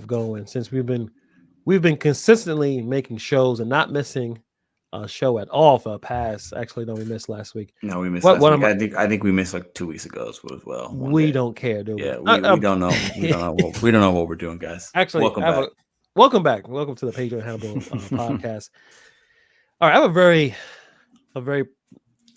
going since we've been consistently making shows and not missing a show at all for the past. Actually, no, we missed last week. No, we missed What last what week. am I? I think we missed like 2 weeks ago as well. One We day. don't care, do we? Yeah, we don't know. We don't know what we're doing, guys. Actually, Welcome I have back. a welcome back. Welcome to the Pedro Hannibal podcast. All right, I have a very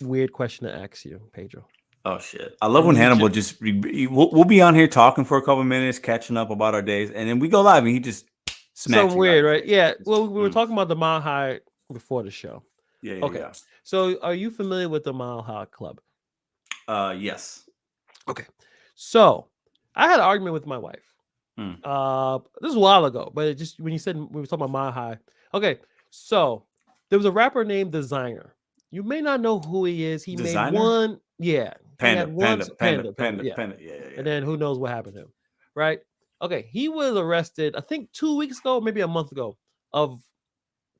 weird question to ask you, Pedro. Oh shit! I love And when you Hannibal ju- just we'll be on here talking for a couple minutes, catching up about our days, and then we go live and he just smacks Something you right in weird, the right? face. Yeah. Just, Well, we were talking about the Mile High before the show. Okay. yeah. So, are you familiar with the Mile High Club? Yes. Okay. So, I had an argument with my wife. Hmm. This was a while ago, but it just when you said we were talking about Mile High. Okay. So, there was a rapper named Designer. You may not know who he is. He made Designer? one. Yeah. He Panda, had one panda. Yeah. Yeah. And then who knows what happened to him, right? Okay, he was arrested, I think 2 weeks ago, maybe a month ago, of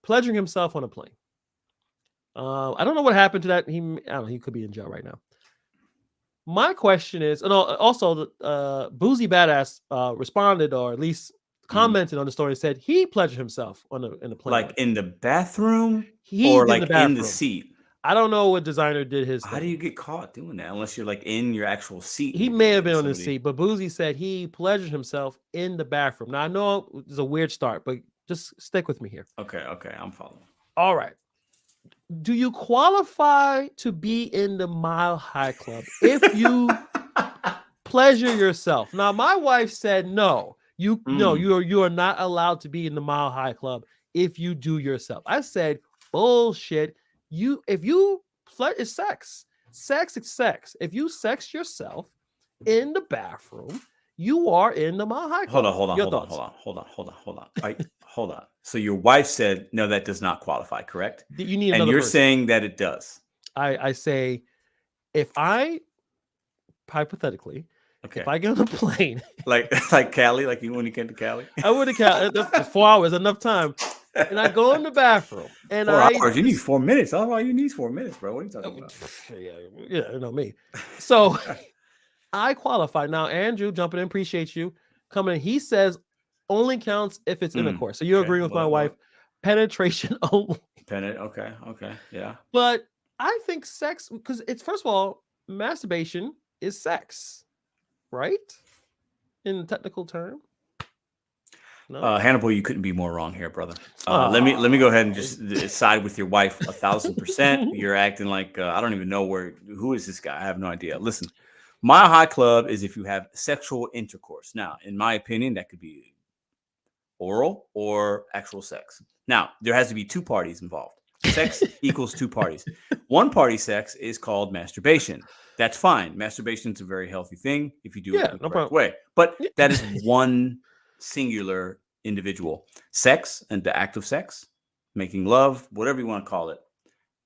pleasuring himself on a plane. I don't know what happened to that. I don't know. He could be in jail right now. My question is, and also, Boozy Badass responded, or at least commented on the story, and said he pleasured himself in the plane. Like in the bathroom, He or did like the bathroom. in the seat. I don't know what Designer did his How thing. do you get caught doing that unless you're like in your actual seat? He may have been on his seat, but Boozy said he pleasured himself in the bathroom. Now, I know it's a weird start, but just stick with me here. Okay, I'm following. All right. Do you qualify to be in the Mile High Club if you pleasure yourself? Now, my wife said no. No, you are not allowed to be in the Mile High Club if you do yourself. I said bullshit. It's sex. Sex is sex. If you sex yourself in the bathroom, you are in the Mile High Club. Hold on. Hold on. So your wife said no, that does not qualify, correct? You need and another you're person. saying that it does. I say, if I hypothetically, okay, if I get on a plane, like Cali, like when you came to Cali, I would have Cali. 4 hours, enough time. And I go in the bathroom, and 4 hours. You need 4 minutes. That's why you need 4 minutes, bro. What are you talking about? Yeah, you know me. So I qualify now. Andrew, jumping in, appreciate you coming in. He says only counts if it's intercourse. So you agree with my wife? Penetration only. Okay, yeah. But I think sex, because it's, first of all, masturbation is sex, right? In technical term. No? Hannibal, you couldn't be more wrong here, brother. Let me go ahead and just side with your wife 1,000%. You're acting like I don't even know who is this guy. I have no idea. Listen, Mile High Club is if you have sexual intercourse. Now, in my opinion, that could be oral or actual sex. Now, there has to be two parties involved. Sex equals two parties. One party sex is called masturbation. That's fine. Masturbation is a very healthy thing if you do it in the correct way. But that is one singular individual. Sex and the act of sex, making love, whatever you want to call it,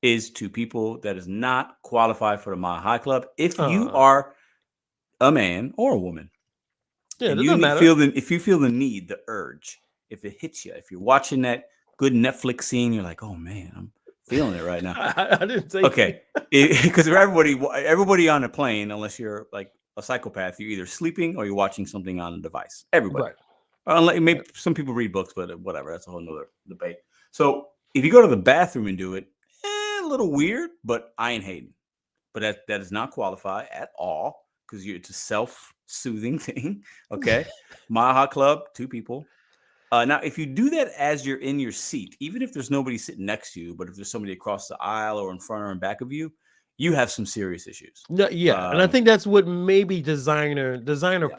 is two people that is not qualified for the Mile High Club. If you are a man or a woman, and if you feel the need, the urge, if it hits you, if you're watching that good Netflix scene, you're like, oh man, I'm feeling it right now. I didn't say okay, because everybody on a plane, unless you're like a psychopath, you're either sleeping or you're watching something on a device. Everybody. Right. Unless, maybe some people read books, but whatever. That's a whole nother debate. So if you go to the bathroom and do it, a little weird, but I ain't hating. But that does not qualify at all because it's a self-soothing thing. Okay. Mile High Club, two people. Now, if you do that as you're in your seat, even if there's nobody sitting next to you, but if there's somebody across the aisle or in front or in back of you, you have some serious issues. No, yeah, and I think that's what maybe Designer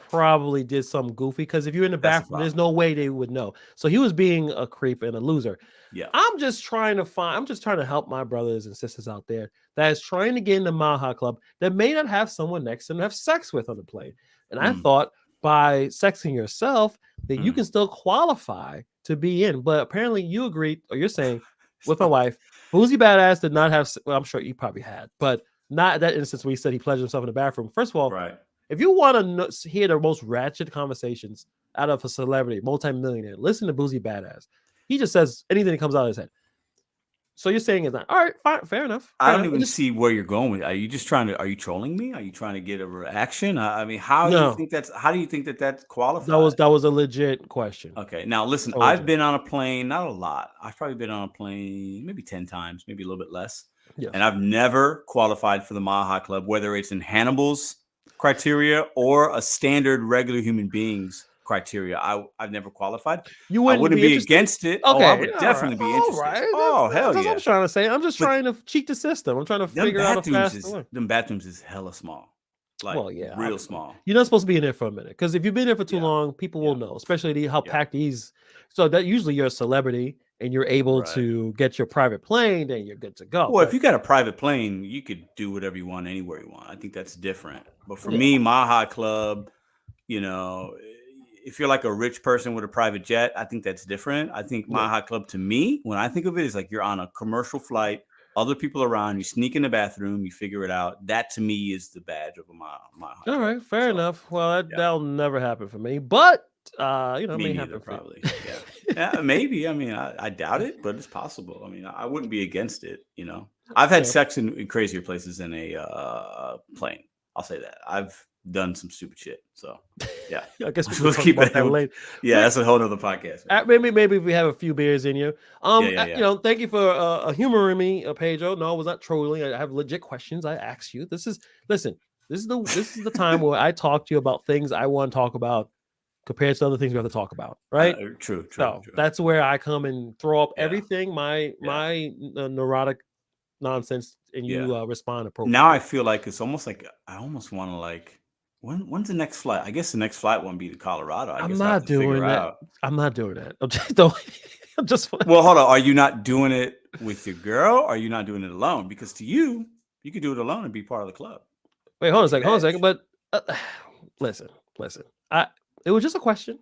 probably did something goofy, because if you're in the bathroom, there's no way they would know. So he was being a creep and a loser. Yeah, I'm just trying to help my brothers and sisters out there that is trying to get in the Mile High Club that may not have someone next to them to have sex with on the plane. And I thought by sexing yourself that you can still qualify to be in. But apparently you agreed, or you're saying with my wife, Boozy Badass did not have, well, I'm sure you probably had, but not that instance where he said he pleasured himself in the bathroom. First of all, if you want to hear the most ratchet conversations out of a celebrity, multimillionaire, listen to Boozy Badass. He just says anything that comes out of his head. So you're saying it's not all right? Fine, fair enough. I Fair don't enough. even see where you're going with. Are you just trying to? Are you trolling me? Are you trying to get a reaction? I mean, how do you No, think that's? How do you think that that's that was qualified? that was a legit question. Okay, now listen. So I've legit. been on a plane, not a lot. I've probably been on a plane maybe 10 times, maybe a little bit less, and Yes. I've never qualified for the Mile High Club, whether it's in Hannibal's criteria or a standard regular human being's criteria. I've never qualified. You I wouldn't wouldn't be be interested? against it. Oh, I Okay, would all right, definitely be all interested. right. Oh, hell That's what yeah! I'm trying to say. I'm just But trying to cheat the system. I'm trying to them figure out a bathrooms faster is way. them bathrooms is hella small, like Well, yeah, real small. you're not supposed to be in there for a minute because if you've been there for too Yeah, long, people will yeah, know, especially how yeah. packed these. So that usually you're a celebrity and you're able Right. to get your private plane, then you're good to go. Well, if But you got a private plane, you could do whatever you want anywhere you want. I think that's different. But for yeah, me, my high club, you know, if you're like a rich person with a private jet, I think that's different. I think yeah. my high club to me, when I think of it, is like you're on a commercial flight, other people around, you sneak in the bathroom, you figure it out. That to me is the badge of a my high All club. right, fair So enough. Well, yeah. that'll never happen for me, but it Me may neither, happen for you. probably. Yeah. Yeah, maybe. I mean, I doubt it, but it's possible. I mean, I wouldn't be against it, you know. I've had Yeah, sex in crazier places than a plane. I'll say that. I've done some stupid shit. So, yeah. I guess we can Let's talk keep about it. that later. Yeah, that's a whole nother podcast, man. Maybe if we have a few beers in you. Yeah, yeah, yeah. Thank you for humoring me, Pedro. No, I was not trolling. I have legit questions. I asked you. Listen. This is the time where I talk to you about things I want to talk about compared to other things we have to talk about, right? True. So that's where I come and throw up Yeah, everything my yeah, neurotic nonsense, and yeah. you respond Now appropriately. I feel like it's almost like I almost want to like when's the next flight? I guess the next flight won't be to Colorado. I I'm guess I have not to figure doing that. out. I'm not doing that. I'm just don't. I'm just. Well, hold on. Are you not doing it with your girl? Or are you not doing it alone? Because to you, you could do it alone and be part of the club. Wait, hold on a Get your second. Hold on a second. badge. But listen. It was just a question.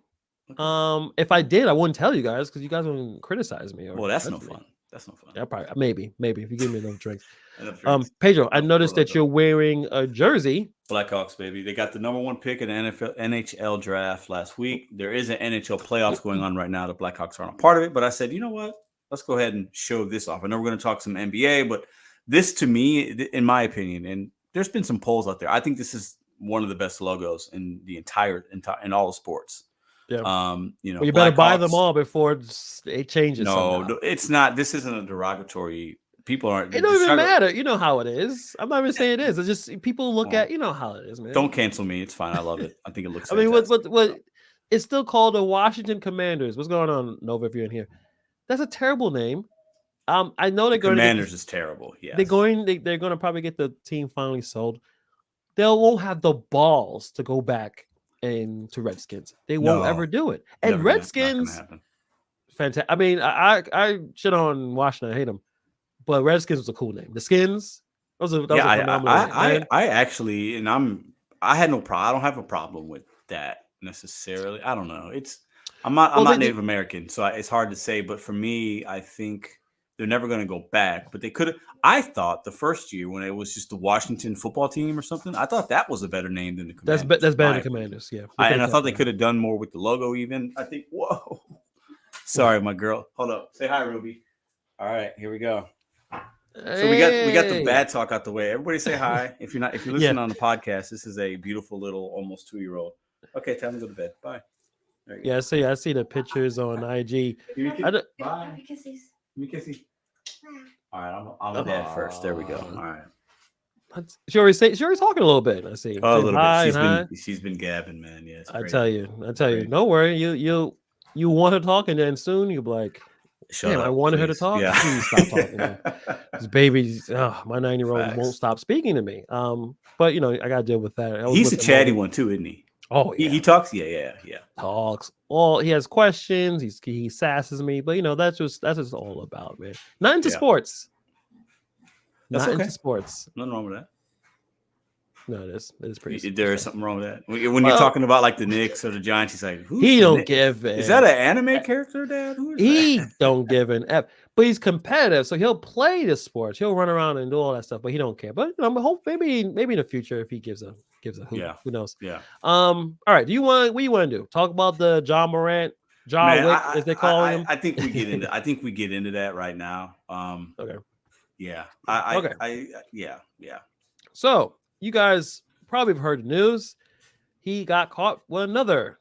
Okay. If I did, I wouldn't tell you guys because you guys wouldn't criticize me or Well, that's no judge me. fun. That's no fun. Yeah, probably maybe if you give me enough drinks. Enough drinks. Pedro, I No, noticed that you're wearing a jersey. Blackhawks, baby. They got the #1 pick in the NHL draft last week. There is an NHL playoffs going on right now. The Blackhawks aren't a part of it, but I said, you know what? Let's go ahead and show this off. I know we're going to talk some NBA, but this to me, in my opinion, and there's been some polls out there. I think this is one of the best logos in the entire in all of sports. Yeah. You know, Well, you better buy Blackhawks. them all before it changes. No, somehow. it's not. This isn't a derogatory. People aren't. It don't even matter. You know how it is. I'm not even saying it is. It's just people look Well, at. You know how it is, man. Don't cancel me. It's fine. I love it. I think it looks I mean, fantastic. what? It's still called the Washington Commanders. What's going on, Nova? If you're in here, that's a terrible name. I know they're going Commanders to get is terrible. Yeah, they're going to probably get the team finally sold. They won't have the balls to go back and to Redskins. They won't ever do it. And Redskins, fantastic. I mean, I shit on Washington. I hate them, but Redskins was a cool name. The Skins. That was a phenomenal name. I actually, and I had no problem. I don't have a problem with that necessarily. I don't know. I'm not Native American, so it's hard to say. But for me, I think they're never going to go back. But they could have. I thought the first year when it was just the Washington football team or something, I thought that was a better name than the Commanders. That's better than Commanders. Yeah, and I thought they could have done more with the logo. Even I think. Whoa. Sorry, my girl. Hold up. Say hi, Ruby. All right, here we go. So we got the bad talk out the way. Everybody say hi. If you're listening on the podcast, this is a beautiful little almost 2-year-old. Okay, time to go to bed. Bye. Yeah, I see the pictures on IG. Bye. Give me kisses. All right, I'm a dad first. There we go. All right. She already talking a little bit. I see. Oh, a little bit. She's been gabbing, man. Yeah. I tell you. Don't worry. You want her talking, then soon you'll be like, shut up. I wanted her to talk. Yeah. Please stop talking. This baby's my 9-year-old won't stop speaking to me. But I gotta deal with that. He's a chatty one too, isn't he? Oh, yeah. He talks. Yeah. Talks. He has questions. He sasses me, but that's just all about, man. Not into sports. That's Not into sports. Nothing wrong with that. No, it is pretty. There is something wrong with that. When you're talking about like the Knicks or the Giants, he's like, he don't give it. Is that an anime character, Dad? Who is he that? Don't give an F. But he's competitive, so he'll play the sports. He'll run around and do all that stuff, but he don't care. But I hope maybe in the future if he gives a hoot. Yeah. Who knows? Yeah. All right. What do you want to do? Talk about the John Morant John Man, Wick, as they're calling him. I think we get into that right now. Okay. Yeah, Okay. yeah. So you guys probably have heard the news. He got caught with another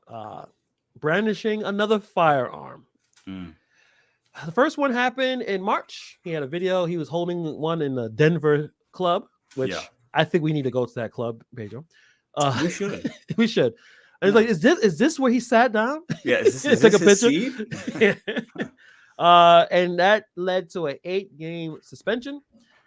brandishing another firearm. Mm, The first one happened in March. He had a video. He was holding one in the Denver club, yeah, which I think we need to go to that club, Pedro. we should. We should. And it's Yeah. like, is this where he sat down? Yeah, is Take this a his picture. seat? And that led to an 8-game suspension.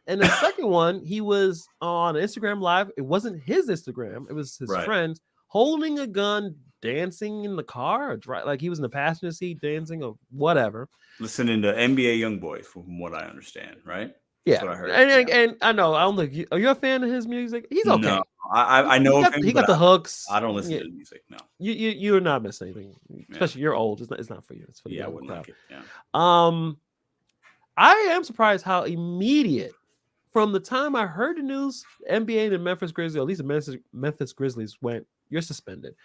And the second one, he was on Instagram Live. It wasn't his Instagram; it was his Right. friend holding a gun, dancing in the car, or like he was in the passenger seat dancing or whatever. Listening to NBA YoungBoy, from what I understand, right? That's Yeah, what I heard. and I know I don't think are you a fan of his music? He's okay. No, I know of him, He but got the hooks. I don't listen Yeah, to the music. No. you're not missing anything. Yeah. Especially you're old. It's not for you. It's for the Yeah, I young wouldn't crowd. like it. Yeah. I am surprised how immediate from the time I heard the news, NBA and the Memphis Grizzlies, or at least the Memphis Grizzlies went, you're suspended.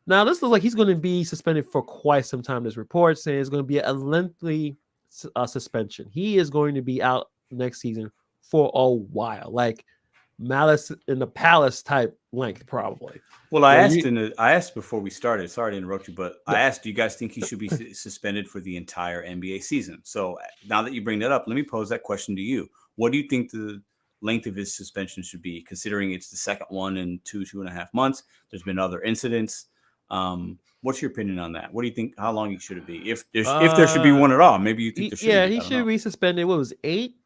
Now, this looks like he's going to be suspended for quite some time. This report saying it's going to be a lengthy suspension. He is going to be out next season for a while, like Malice in the Palace type length, probably. Well, I asked before we started. Sorry to interrupt you, but Yeah. I asked, do you guys think he should be suspended for the entire NBA season? So now that you bring that up, let me pose that question to you. What do you think the length of his suspension should be, considering it's the second one in 2.5 months? There's been other incidents. What's your opinion on that? What do you think? How long should it be? If there should be one at all, maybe you think there should. Yeah, he should be suspended. What was 8?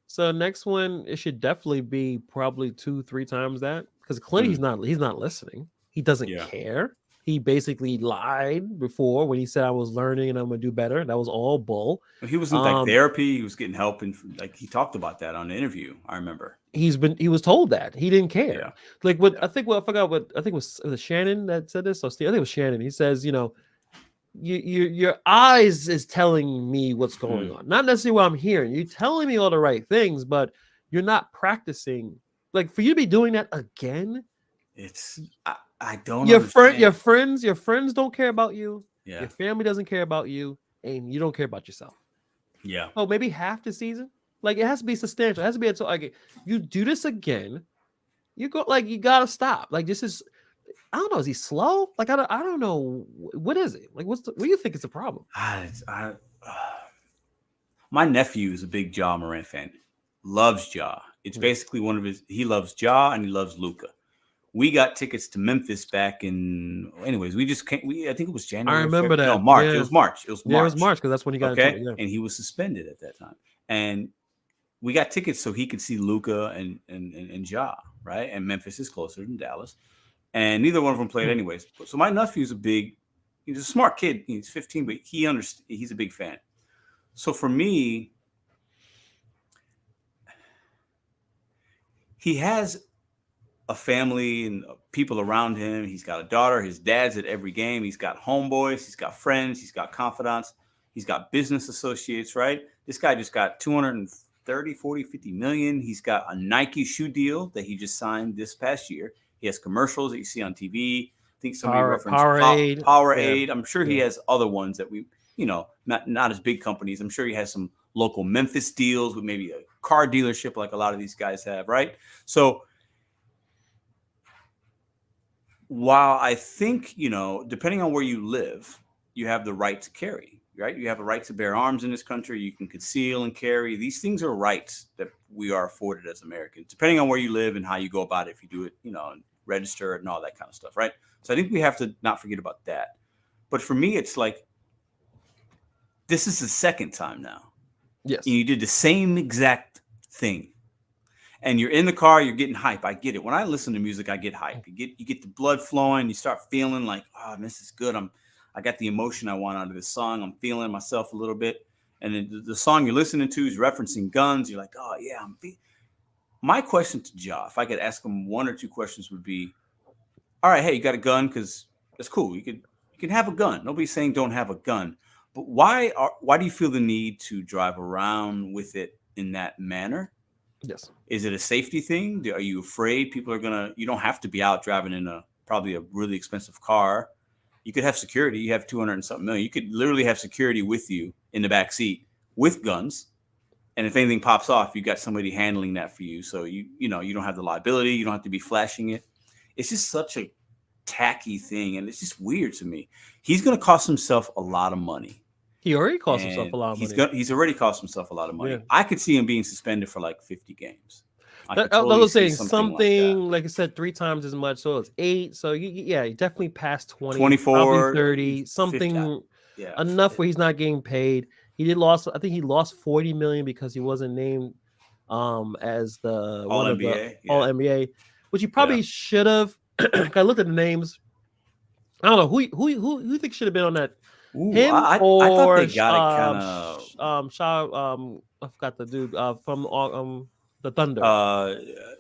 So next one, it should definitely be probably 2-3 times that, because clearly he's not listening. He doesn't care. He basically lied before when he said I was learning and I'm gonna do better. That was all bull. He was in like therapy. He was getting help, and like he talked about that on the interview. I remember he was told that he didn't care. Yeah. Like what I forgot what I think it was Shannon that said this. So I think it was Shannon. He says, your eyes is telling me what's going on, not necessarily what I'm hearing. You're telling me all the right things, but you're not practicing. Like for you to be doing that again, it's I don't. Your friends don't care about you. Yeah. Your family doesn't care about you, and you don't care about yourself. Yeah. Oh, maybe half the season. Like it has to be substantial. It has to be like you do this again, you gotta stop. Like this is. I don't know. Is he slow? Like I don't know. What is it? Like what do you think is the problem? My nephew is a big Ja Morant fan. Loves Ja. It's basically one of his. He loves Ja and he loves Luka. We got tickets to Memphis back in. Anyways, we just can't. I think it was January. I remember that. No, March. Yeah. It was March. It was March because that's when he got okay. Into it, and he was suspended at that time. And we got tickets so he could see Luka and Ja, right? And Memphis is closer than Dallas. And neither one of them played anyways. So my nephew's he's a smart kid. He's 15, but he's a big fan. So for me, he has a family and people around him. He's got a daughter. His dad's at every game. He's got homeboys. He's got friends. He's got confidants. He's got business associates, right? This guy just got 230, 40, 50 million. He's got a Nike shoe deal that he just signed this past year. He has commercials that you see on TV. I think somebody referenced Powerade. I'm sure he has other ones that we, not as big companies. I'm sure he has some local Memphis deals with maybe a car dealership like a lot of these guys have, right? So while I think, depending on where you live, you have the right to carry, right? You have a right to bear arms in this country. You can conceal and carry. These things are rights that we are afforded as Americans, depending on where you live and how you go about it. If you do it, and register it and all that kind of stuff, right? So I think we have to not forget about that. But for me, it's like, this is the second time now. Yes. And you did the same exact thing. And you're in the car, you're getting hype. I get it. When I listen to music, I get hype. You get the blood flowing. You start feeling like, oh, this is good. I got the emotion I want out of this song. I'm feeling myself a little bit. And then the song you're listening to is referencing guns. You're like, oh yeah, my question to Ja, if I could ask him one or two questions, would be, all right, hey, you got a gun? Because that's cool. You can have a gun. Nobody's saying don't have a gun. But why do you feel the need to drive around with it in that manner? Yes. Is it a safety thing? Are you afraid people are you don't have to be out driving in probably a really expensive car. You could have security. You have 200 and something million. You could literally have security with you in the back seat with guns. And if anything pops off, you got somebody handling that for you. So you don't have the liability. You don't have to be flashing it. It's just such a tacky thing, and it's just weird to me. He's going to cost himself a lot of money. He already cost himself a lot of money. He's already cost himself a lot of money. Yeah. I could see him being suspended for like 50 games. I was saying something like I said, 3 times as much. So it's 8. So he definitely passed 20, 24, probably 30, something 50, enough where he's not getting paid. I think he lost 40 million because he wasn't named as the All NBA, All NBA, which he probably should have. I looked at the names. I don't know who you think should have been on that. Ooh, Him I thought they got it kind of. I forgot the dude from the Thunder.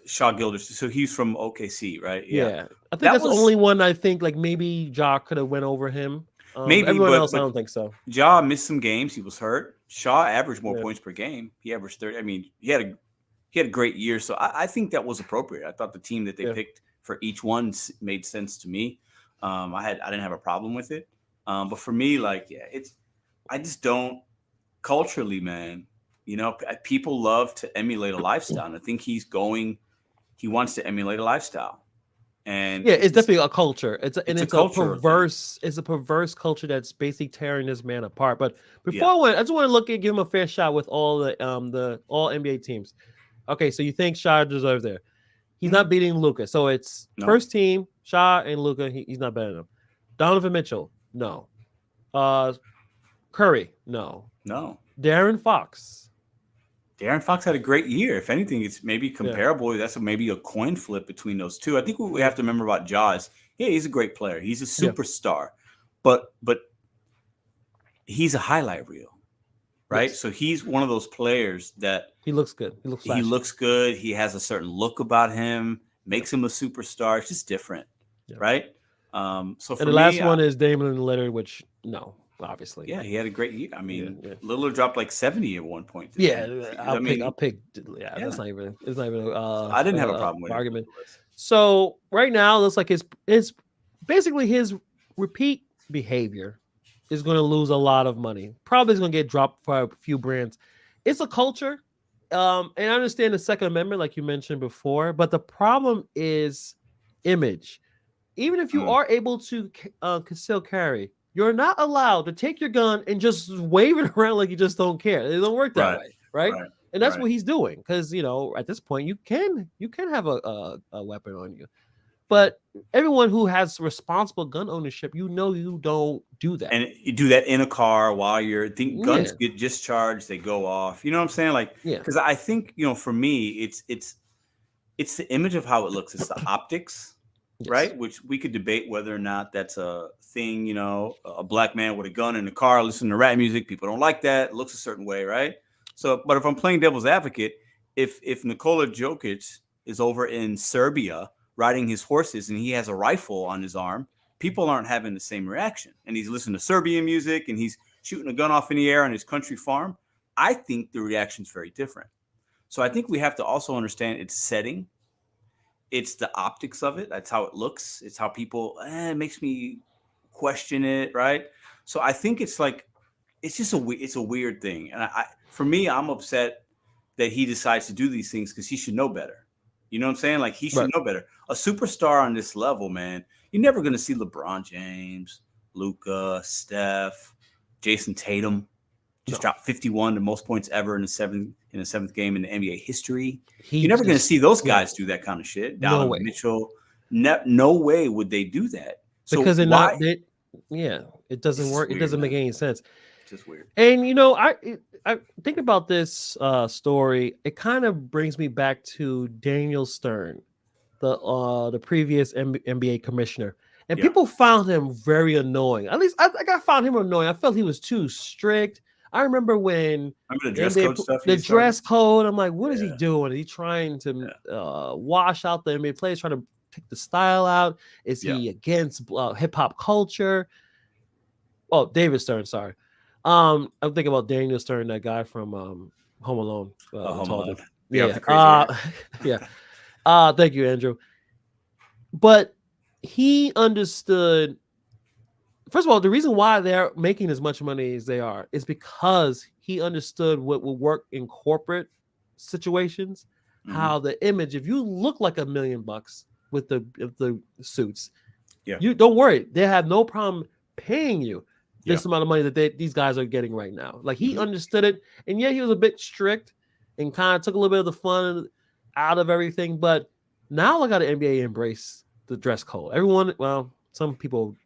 Shaw Gilders. So he's from OKC, right? Yeah. I think that's the only one. I think like maybe Ja could have went over him. Maybe everyone else, I don't think so. Ja missed some games. He was hurt. Shaw averaged more points per game. He averaged 30. I mean, he had a great year. So I think that was appropriate. I thought the team that they picked for each one made sense to me. I didn't have a problem with it. But for me, like, I just don't culturally, man. People love to emulate a lifestyle, and I think he wants to emulate a lifestyle. And it's definitely a culture. It's a perverse. Thing. It's a perverse culture that's basically tearing this man apart. But before I just want to give him a fair shot with all the all NBA teams. Okay, so you think Shai deserves there? He's not beating Luka, so it's first team Shai and Luka. He's not better than him. Donovan Mitchell, no. Curry, no. De'Aaron Fox. De'Aaron Fox had a great year. If anything, it's maybe comparable. That's maybe a coin flip between those two. I think what we have to remember about Ja is, he's a great player. He's a superstar, but he's a highlight reel, right? Yes. So he's one of those players that he looks good. He looks good. He has a certain look about him, makes him a superstar. It's just different, right? So for the last one is Damian Lillard, which obviously. Yeah, he had a great year. I mean, Lillard dropped like 70 at one point. I'll pick. That's not even. It's not even. I didn't have a problem with argument. So right now, it looks like it's basically his repeat behavior is going to lose a lot of money. Probably is going to get dropped for a few brands. It's a culture, and I understand the Second Amendment, like you mentioned before, but the problem is image. Even if you are able to conceal carry, you're not allowed to take your gun and just wave it around like you just don't care. It don't work that way, right? And that's what he's doing because at this point you can have a weapon on you, but everyone who has responsible gun ownership, you don't do that, and you do that in a car while guns get discharged, they go off. You know what I'm saying? Like, because I think for me, it's the image of how it looks. It's the optics. Yes. Right, which we could debate whether or not that's a thing. A black man with a gun in the car listening to rap music. People don't like that. It looks a certain way, right? So, but if I'm playing devil's advocate, if Nikola Jokic is over in Serbia riding his horses and he has a rifle on his arm, people aren't having the same reaction. And he's listening to Serbian music and he's shooting a gun off in the air on his country farm. I think the reaction's very different. So I think we have to also understand its setting. It's the optics of it. That's how it looks. It's how people, it makes me question it, right? So I think it's just it's a weird thing. And for me, I'm upset that he decides to do these things because he should know better. You know what I'm saying? Like, he should know better. A superstar on this level, man, you're never going to see LeBron James, Luka, Steph, Jason Tatum just dropped 51, the most points ever in the seventh game in the NBA history. You're never going to see those guys do that kind of shit. Donovan Mitchell, no way would they do that. Because it doesn't work. It doesn't make any sense. It's just weird. And I think about this story. It kind of brings me back to Daniel Stern, the previous NBA commissioner. And people found him very annoying. At least I found him annoying. I felt he was too strict. I remember when the dress code stuff. The dress code. I'm like, what is he doing? Is he trying to wash out the NBA players, trying to take the style out? Is he against hip hop culture? Oh, David Stern. Sorry, I'm thinking about Daniel Stern, that guy from Home Alone. Home Alone. Thank you, Andrew. But he understood first of all, the reason why they're making as much money as they are is because he understood what would work in corporate situations. How the image, if you look like $1,000,000 with the suits, you don't worry, they have no problem paying you this amount of money that these guys are getting right now. Like he understood it, and yeah, he was a bit strict and kind of took a little bit of the fun out of everything. But now look how the NBA embrace the dress code. Everyone, well, some people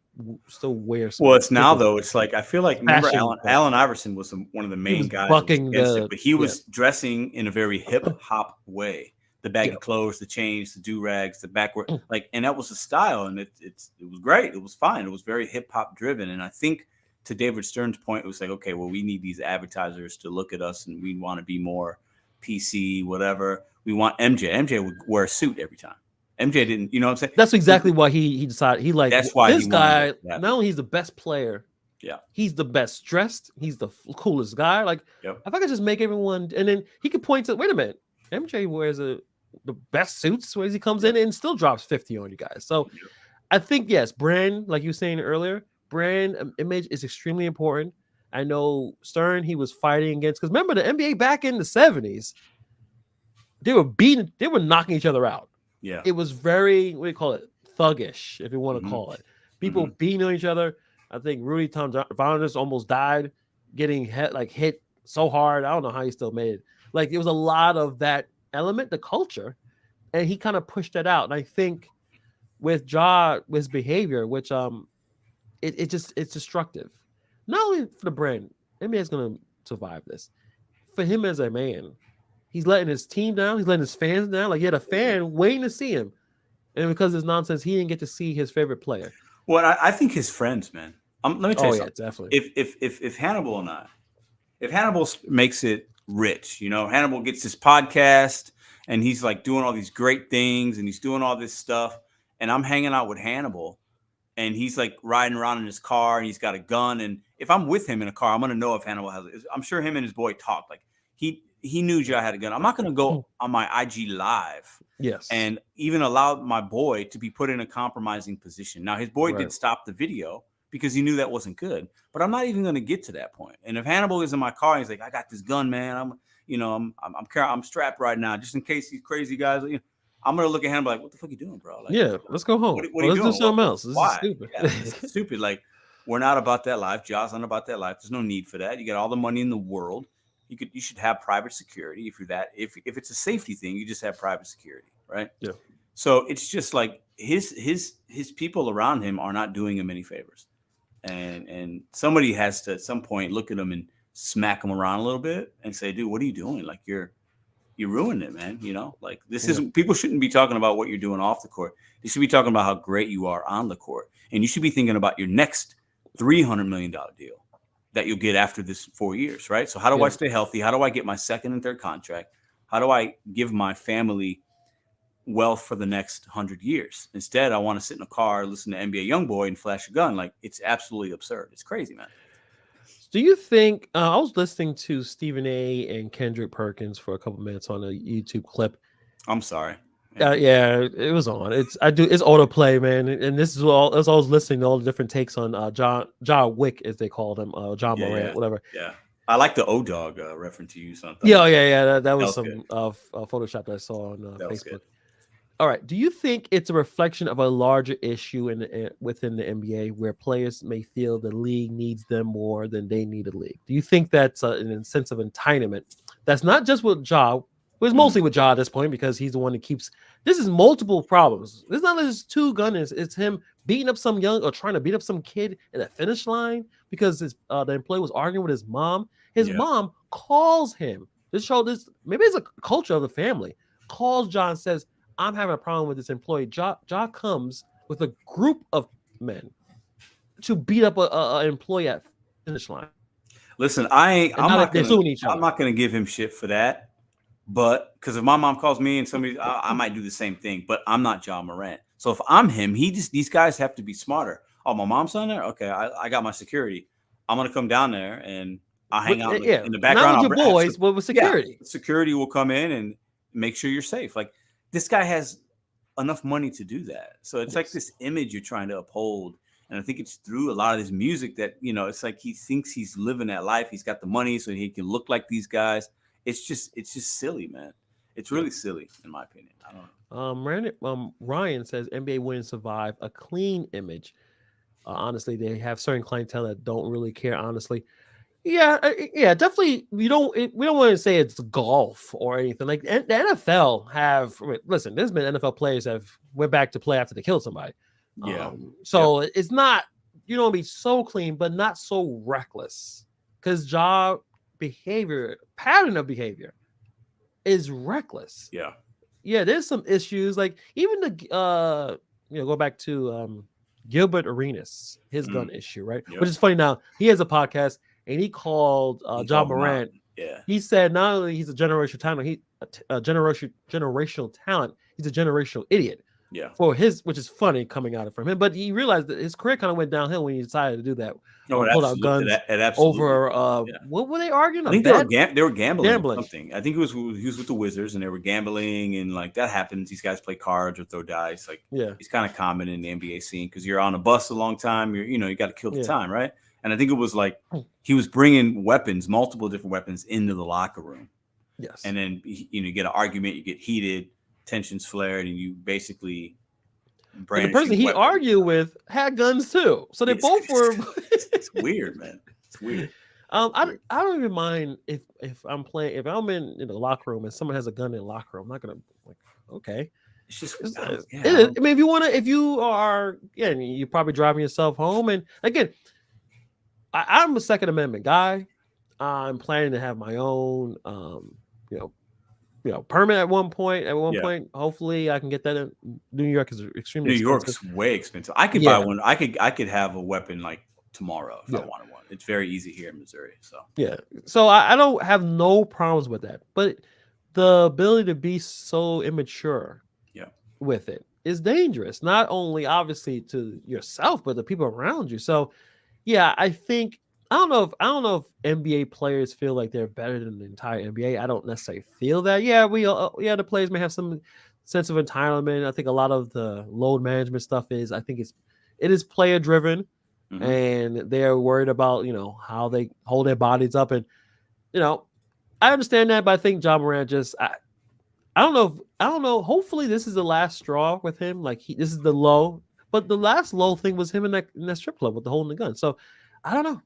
still wear some. Well, it's now though. It's like I feel like remember fashion, Allen Iverson was one of the main guys that was bucking against it, the but he was dressing in a very hip hop way. The baggy clothes, the chains, the do rags, the backward, like, and that was the style, and it was great. It was fine. It was very hip hop driven, and I think to David Stern's point, it was like, okay, well, we need these advertisers to look at us, and we want to be more PC, whatever. We want MJ. MJ would wear a suit every time. MJ didn't, you know what I'm saying? That's exactly why he decided. He like, that's why this guy. Not only he's the best player, yeah, he's the best dressed. He's the coolest guy. Like, if I could just make everyone, and then he could point to, wait a minute, MJ wears the best suits as he comes in and still drops 50 on you guys. So I think, yes, brand, like you were saying earlier, brand image is extremely important. I know Stern, he was fighting against, because remember the NBA back in the 70s, they were knocking each other out. Yeah. It was very, what do you call it? Thuggish, if you want to call it. People beating on each other. I think Rudy Tomjanovich almost died getting hit so hard. I don't know how he still made it. Like, it was a lot of that element, the culture, and he kind of pushed that out. And I think with his behavior, which it's destructive. Not only for the brand, NBA is going to survive this. For him as a man, he's letting his team down. He's letting his fans down. Like, he had a fan waiting to see him, and because of this nonsense, he didn't get to see his favorite player. Well, I think his friends, man. Let me tell you something. Definitely. If Hannibal and if Hannibal makes it rich, Hannibal gets his podcast and he's like doing all these great things and he's doing all this stuff, and I'm hanging out with Hannibal and he's like riding around in his car and he's got a gun, and if I'm with him in a car, I'm gonna know if Hannibal has it. I'm sure him and his boy talked. Like he knew Ja had a gun. I'm not gonna go on my IG live, and even allow my boy to be put in a compromising position. Now his boy did stop the video because he knew that wasn't good, but I'm not even gonna get to that point. And if Hannibal is in my car, he's like, I got this gun, man. I'm strapped right now just in case these crazy guys. I'm gonna look at him like, what the fuck you doing, bro? Like, let's go home. What are you doing? Let's do something else. This Why? is stupid. This is stupid. Like, we're not about that life. Ja's not about that life. There's no need for that. You got all the money in the world. You should have private security. If you're that, if it's a safety thing, you just have private security, right? Yeah. So it's just like his people around him are not doing him any favors, and somebody has to at some point look at him and smack him around a little bit and say, dude, what are you doing? Like, you're ruining it, man. Like, this isn't, people shouldn't be talking about what you're doing off the court. They should be talking about how great you are on the court. And you should be thinking about your next $300 million deal that you'll get after this 4 years, right? So how do I stay healthy? How do I get my second and third contract? How do I give my family wealth for the next 100 years? Instead, I want to sit in a car, listen to NBA YoungBoy and flash a gun. Like, it's absolutely absurd. It's crazy, man. Do you think I was listening to Stephen A. and Kendrick Perkins for a couple minutes on a YouTube clip? I'm sorry. Yeah, it was on. It's autoplay, man. And this is all as I was listening to all the different takes on John Wick, as they called him, John Morant, whatever. Yeah, I like the O-Dog reference you used on. Yeah. That was some Photoshop that I saw on Facebook. All right. Do you think it's a reflection of a larger issue within the NBA where players may feel the league needs them more than they need the league? Do you think that's an sense of entitlement? That's not just with Ja. It was mostly with Ja at this point because he's the one that keeps. This is multiple problems. It's not just two gunners. It's him beating up some young or trying to beat up some kid at a finish line because the employee was arguing with his mom. His mom calls him. Maybe it's a culture of the family. Calls Ja and says, I'm having a problem with this employee. Ja comes with a group of men to beat up an employee at finish line. Listen, I'm not going to give him shit for that. But because if my mom calls me and somebody, I might do the same thing. But I'm not Ja Morant. So if I'm him, these guys have to be smarter. Oh, my mom's on there? Okay, I got my security. I'm going to come down there and I'll hang out in the background. Not with your boys, but with security. Yeah, security will come in and make sure you're safe. Like, this guy has enough money to do that. So it's like this image you're trying to uphold. And I think it's through a lot of his music that, it's like he thinks he's living that life. He's got the money so he can look like these guys. It's just silly, man. It's really silly, in my opinion. I don't know. Ryan says NBA wouldn't survive a clean image. Honestly, they have certain clientele that don't really care. Honestly, yeah, definitely. We don't want to say it's golf or anything like the NFL have. Listen, there's been NFL players that have went back to play after they killed somebody. Yeah. So it's not, you don't be so clean, but not so reckless, because job behavior, pattern of behavior, is reckless. Yeah. There's some issues, like even the go back to Gilbert Arenas, his gun issue, right? Which is funny. Now he has a podcast and he called John Morant. He said not only he's a generational talent, he's a generational talent. He's a generational idiot. For his, which is funny coming out from him, but he realized that his career kind of went downhill when he decided to do that. Pull out guns over. What were they arguing? I think they were gambling or something. I think he was with the Wizards and they were gambling, and like that happens. These guys play cards or throw dice. Like it's kind of common in the NBA scene because you're on a bus a long time. You got to kill the time, right? And I think it was like he was bringing weapons, multiple different weapons, into the locker room. Yes. And then you get an argument, you get heated, tensions flared, and you basically. The person he argued with had guns too, so they both were. It's weird, man. It's weird. I don't even mind if I'm playing, if I'm in the locker room and someone has a gun in the locker room. I'm not gonna okay. It's just I mean, if you are, you're probably driving yourself home, and again, I'm a Second Amendment guy. I'm planning to have my own, permit at one point. Hopefully, I can get that. In New York is extremely expensive. New York's way expensive. I could buy one. I could have a weapon like tomorrow if I wanted one. It's very easy here in Missouri. So I don't have no problems with that. But the ability to be so immature, with it is dangerous. Not only obviously to yourself, but the people around you. So, I think. I don't know if NBA players feel like they're better than the entire NBA. I don't necessarily feel that. The players may have some sense of entitlement. I think a lot of the load management stuff is. I think it is player driven, and they're worried about how they hold their bodies up, and I understand that, but I think John Morant just I don't know. Hopefully, this is the last straw with him. Like this is the low, but the last low thing was him in that strip club with the holding the gun. So I don't know.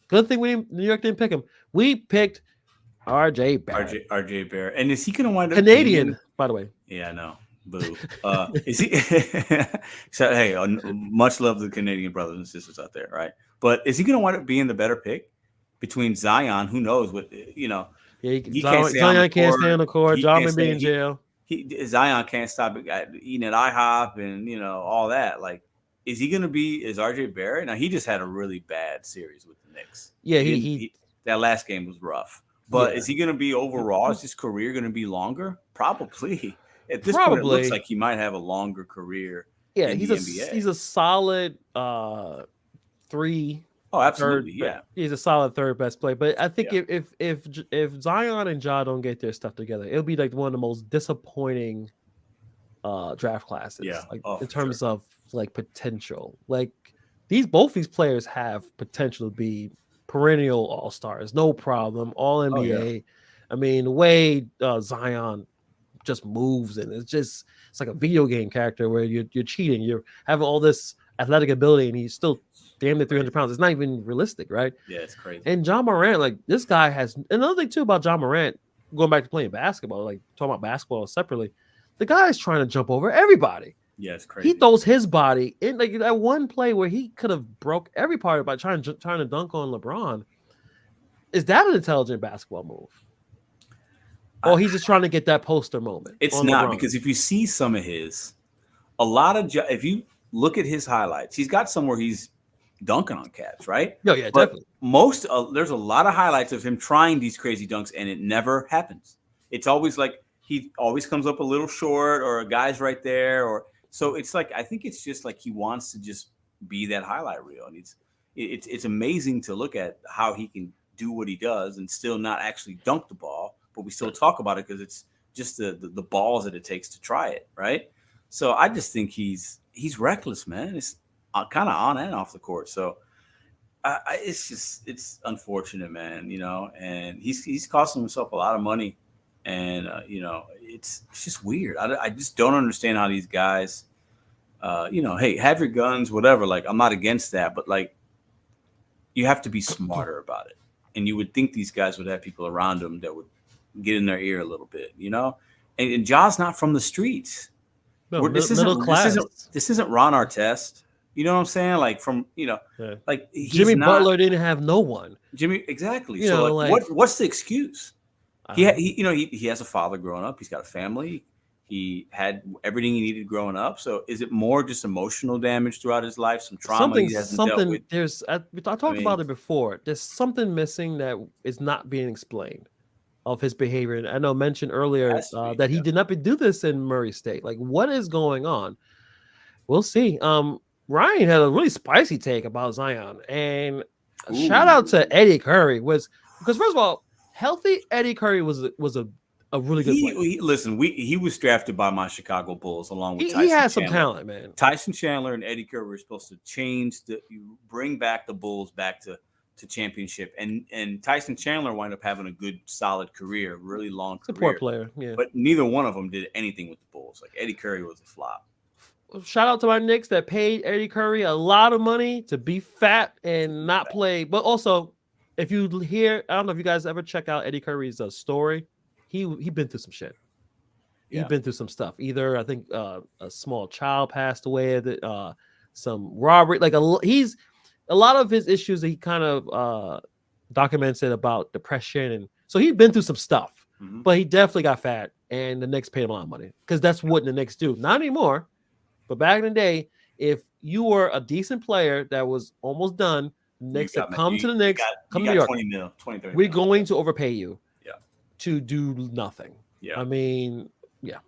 Good thing New York didn't pick him. We picked RJ Barrett. RJ Barrett. And is he going to wind up Canadian, by the way? Yeah, I know. Boo. Is he? So, hey, much love to the Canadian brothers and sisters out there, right? But is he going to wind up being the better pick between Zion? Who knows what, Yeah, Zion can't stay on the court. Ja may be in jail. Zion can't stop eating at IHOP and, all that. Like, is he going to be as RJ Barrett? Now, he just had a really bad series with the Knicks. Yeah, he that last game was rough. But is he going to be overall? Is his career going to be longer? Probably. At this point, it looks like he might have a longer carear. Yeah, he's a solid 3. Oh, absolutely. He's a solid third best player. But I think if Zion and Ja don't get their stuff together, it'll be like one of the most disappointing draft classes. In terms of like potential. Like both these players have potential to be perennial all-stars, no problem, all NBA. I mean, the way Zion just moves, and it's like a video game character where you're cheating, you're having all this athletic ability, and he's still damn near 300 pounds. It's not even realistic, right? Yeah, it's crazy. And John Morant, like this guy has another thing too about John Morant, going back to playing basketball, like talking about basketball separately, the guy is trying to jump over everybody. Yeah, it's crazy. He throws his body in like that one play where he could have broke every part by trying to dunk on LeBron. Is that an intelligent basketball move? Or he's just trying to get that poster moment? It's not, because if you see some of his, if you look at his highlights, he's got some where he's dunking on cats, right? No, yeah, but definitely. There's a lot of highlights of him trying these crazy dunks, and it never happens. It's always like he always comes up a little short, or a guy's right there, so it's like, I think it's just like he wants to just be that highlight reel. And it's amazing to look at how he can do what he does and still not actually dunk the ball, but we still talk about it because it's just the balls that it takes to try it, right? So I just think he's reckless, man. kind of on and off the court. So it's unfortunate, man. And he's costing himself a lot of money, and it's just weird. I just don't understand how these guys, hey, have your guns, whatever. Like, I'm not against that, but like, you have to be smarter about it. And you would think these guys would have people around them that would get in their ear a little bit, And Ja's not from the streets. No, middle class. This isn't Ron Artest. You know what I'm saying? Like like Jimmy Butler didn't have no one. Jimmy, exactly. What's the excuse? He has a father growing up. He's got a family. He had everything he needed growing up. So is it more just emotional damage throughout his life, some trauma he hasn't dealt with? I talked about it before. There's something missing that is not being explained of his behavior. And I know mentioned earlier that he did not do this in Murray State. Like, what is going on? We'll see. Ryan had a really spicy take about Zion, and shout out to Eddie Curry because first of all, healthy Eddie Curry was a really good player. He was drafted by my Chicago Bulls along with Tyson he has Chandler. Some talent, man. Tyson Chandler and Eddie Curry were supposed to bring back the Bulls back to championship, and Tyson Chandler wound up having a good, solid career, really long career. Support player, yeah. But neither one of them did anything with the Bulls. Like, Eddie Curry was a flop. Shout out to my Knicks that paid Eddie Curry a lot of money to be fat and not play. But also, if you hear, I don't know if you guys ever check out Eddie Curry's story. He been through some shit. He's been through some stuff. Either I think a small child passed away, some robbery. Like a lot of his issues that he kind of documented about depression, and so he's been through some stuff. Mm-hmm. But he definitely got fat, and the Knicks paid him a lot of money because that's what the Knicks do. Not anymore. But back in the day, if you were a decent player that was almost done, Knicks said, come to the Knicks, come to New York. 20 30 we're going to overpay you to do nothing. Yeah. I mean, yeah.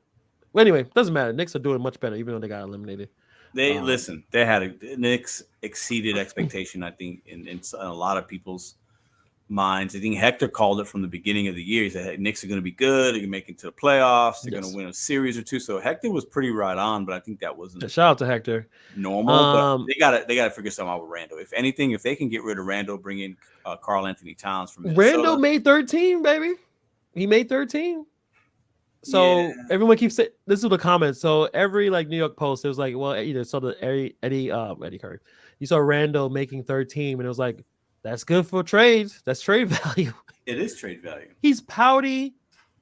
Well, anyway, doesn't matter. Knicks are doing much better, even though they got eliminated. They Knicks exceeded expectation, I think, in a lot of people's minds. I think Hector called it from the beginning of the year. He said, hey, Knicks are going to be good. They're going to make it to the playoffs. They're going to win a series or two. So Hector was pretty right on, but I think that wasn't shout out to Hector. Normal. But they got to figure something out with Randall. If anything, if they can get rid of Randall, bring in Karl Anthony Towns from Minnesota. Randall made 13, baby. He made 13. So everyone keeps saying, this is the comments. So every New York Post, it was like, well, either saw the Eddie Curry. You saw Randall making 13, and it was like, that's good for trades. That's trade value. It is trade value. He's pouty.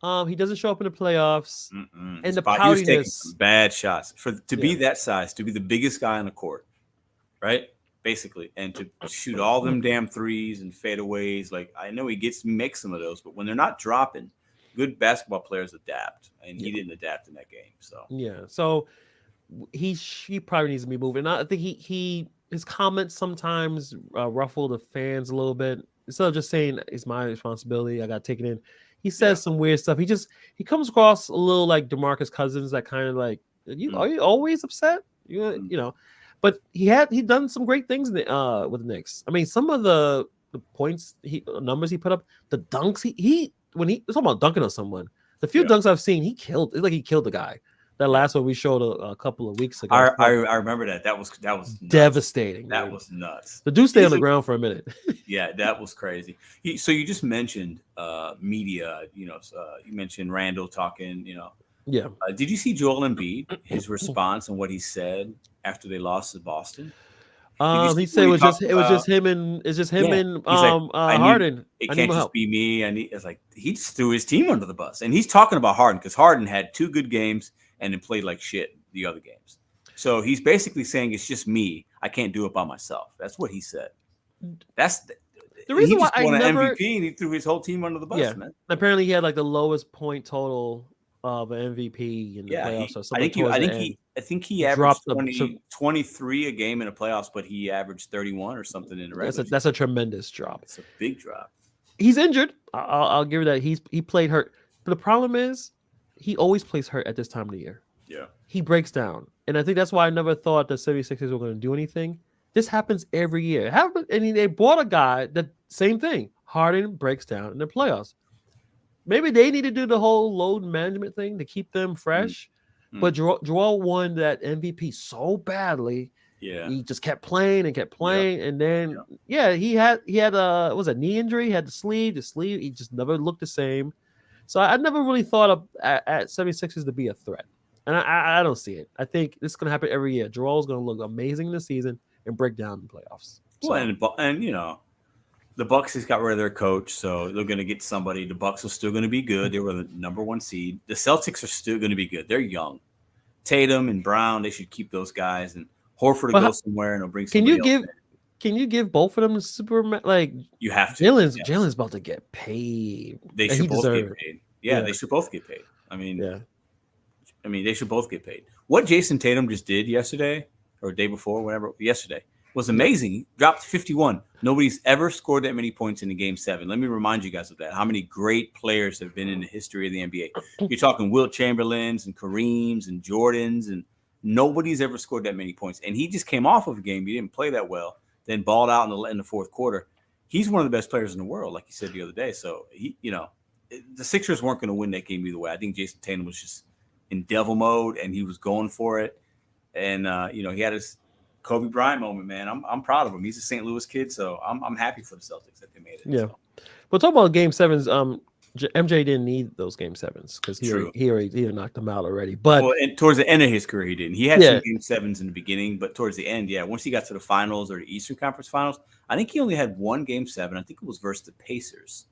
He doesn't show up in the playoffs. Mm-mm. And the poutiness. He was taking some bad shots to be that size, to be the biggest guy on the court, right? Basically, and to shoot all them damn threes and fadeaways. Like, I know he makes some of those, but when they're not dropping, good basketball players adapt, and he didn't adapt in that game. So he probably needs to be moving. I think his comments sometimes ruffle the fans a little bit. Instead of just saying it's my responsibility, I got to take it in. He says some weird stuff. He comes across a little like DeMarcus Cousins, that kind of like, are you always upset? You know. But he done some great things with the Knicks. I mean, some of the points numbers he put up, the dunks when he was talking about dunking on someone, the few dunks I've seen, he killed the guy. That last one we showed a couple of weeks ago. I remember that. That was nuts. Devastating. That was nuts. The dude stayed on the ground for a minute. Yeah, that was crazy. So you just mentioned media. You mentioned Randall talking. Yeah. Did you see Joel Embiid, his response and what he said after they lost to Boston? He said it was just him and Harden. It can't just be me. It's like he just threw his team under the bus, and he's talking about Harden because Harden had 2 good games and then played like shit the other games. So he's basically saying it's just me. I can't do it by myself. That's what he said. That's the reason why I won an MVP, and he threw his whole team under the bus, man. Apparently, he had like the lowest point total of an MVP in the playoffs. I think he averaged 23 a game in the playoffs, but he averaged 31 or something in the regular season. That's a tremendous drop. It's a big drop. He's injured. I'll give you that. He played hurt. But the problem is he always plays hurt at this time of the year. Yeah. He breaks down. And I think that's why I never thought the 76ers were going to do anything. This happens every year. They bought a guy, the same thing. Harden breaks down in the playoffs. Maybe they need to do the whole load management thing to keep them fresh. Mm-hmm. But Joel won that MVP so badly, Yeah. He just kept playing and kept Yep. playing, and then he had was a knee injury. He had the sleeve. He just never looked the same. So I never really thought of at 76ers to be a threat, and I don't see it. I think this is going to happen every year. Joel's going to look amazing this season and break down in the playoffs. So. Well, and the Bucks just got rid of their coach, so they're going to get somebody. The Bucks are still going to be good. They were the number 1 seed. The Celtics are still going to be good. They're young. Tatum and Brown, they should keep those guys, and Horford to go somewhere and they'll bring somebody else in. Can you give both of them the Superman? Like you have to. Jalen's about to get paid. They should both get paid. Yeah, they should both get paid. I mean, they should both get paid. What Jason Tatum just did yesterday or day before, whatever, yesterday was amazing. He dropped 51. Nobody's ever scored that many points in a Game 7. Let me remind you guys of that. How many great players have been in the history of the NBA? You're talking Wilt Chamberlains and Kareems and Jordans, and nobody's ever scored that many points. And he just came off of a game. He didn't play that well, then balled out in the fourth quarter. He's one of the best players in the world, like you said the other day. So, the Sixers weren't going to win that game either way. I think Jason Tatum was just in devil mode, and he was going for it. And, he had his Kobe Bryant moment, man. I'm proud of him. He's a St. Louis kid, so I'm happy for the Celtics that they made it. Yeah. So. But talking about Game 7s, MJ didn't need those Game 7s because he already knocked them out already. But and towards the end of his career, he didn't. He had some Game 7s in the beginning, but towards the end, once he got to the finals or the Eastern Conference Finals, I think he only had one Game 7. I think it was versus the Pacers.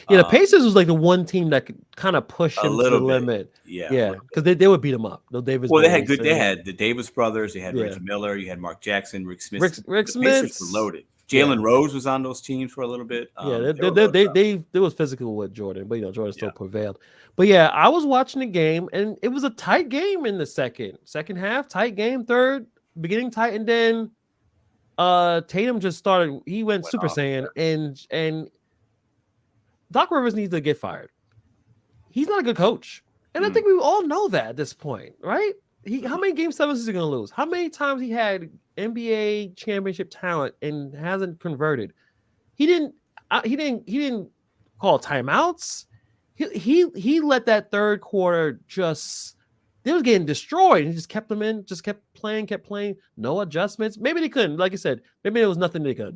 Yeah, the Pacers was like the one team that could kind of push him to the limit. Yeah, because they would beat him up. The Davis. Well, they had good. They had the Davis brothers. They had Reggie Miller. You had Mark Jackson, Rick Smith. Rick the Smith. Pacers were loaded. Jalen Rose was on those teams for a little bit. They was physical with Jordan, but Jordan still prevailed. But I was watching the game, and it was a tight game in the second half. Tight game, third beginning tight, and then Tatum just started. He went Super Saiyan, and Doc Rivers needs to get fired. He's not a good coach. And I think we all know that at this point, right? How many Game 7s is he going to lose? How many times he had NBA championship talent and hasn't converted? He didn't call timeouts. He let that third quarter they was getting destroyed, and he just kept them in, just kept playing, no adjustments. Maybe they couldn't, like I said, maybe there was nothing they could have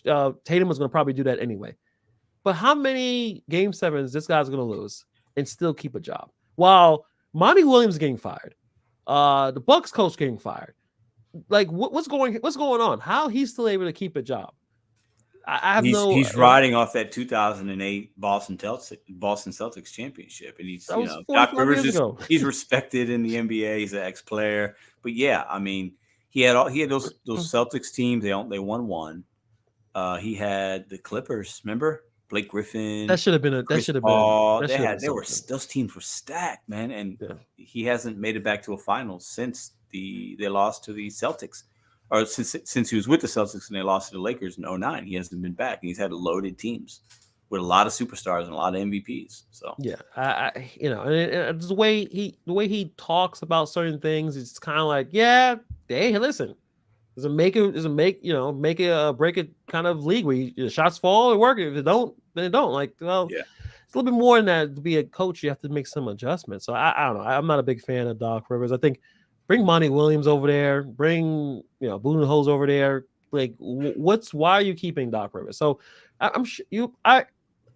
done. Tatum was going to probably do that anyway. But how many Game 7s this guy's going to lose and still keep a job? While Monty Williams getting fired, the Bucks coach getting fired. Like what's going on? How he's still able to keep a job? He's riding off that 2008 Boston Celtics championship, and he's Doc Rivers he's respected in the NBA. He's an ex-player, but I mean he had those Celtics teams. They won one. He had the Clippers. Remember? Blake Griffin. Those teams were stacked, man, and he hasn't made it back to a finals since they lost to the Celtics, or since he was with the Celtics and they lost to the Lakers in 2009. He hasn't been back, and he's had loaded teams with a lot of superstars and a lot of MVPs. So and the way he talks about certain things, it's kind of like, hey, listen. Does it make it a break it kind of league where the shots fall and work? If it don't, then it don't. It's a little bit more than that. To be a coach, you have to make some adjustments. So I don't know. I'm not a big fan of Doc Rivers. I think bring Monty Williams over there, bring Budenholzer over there. Like, why are you keeping Doc Rivers? So I'm sure I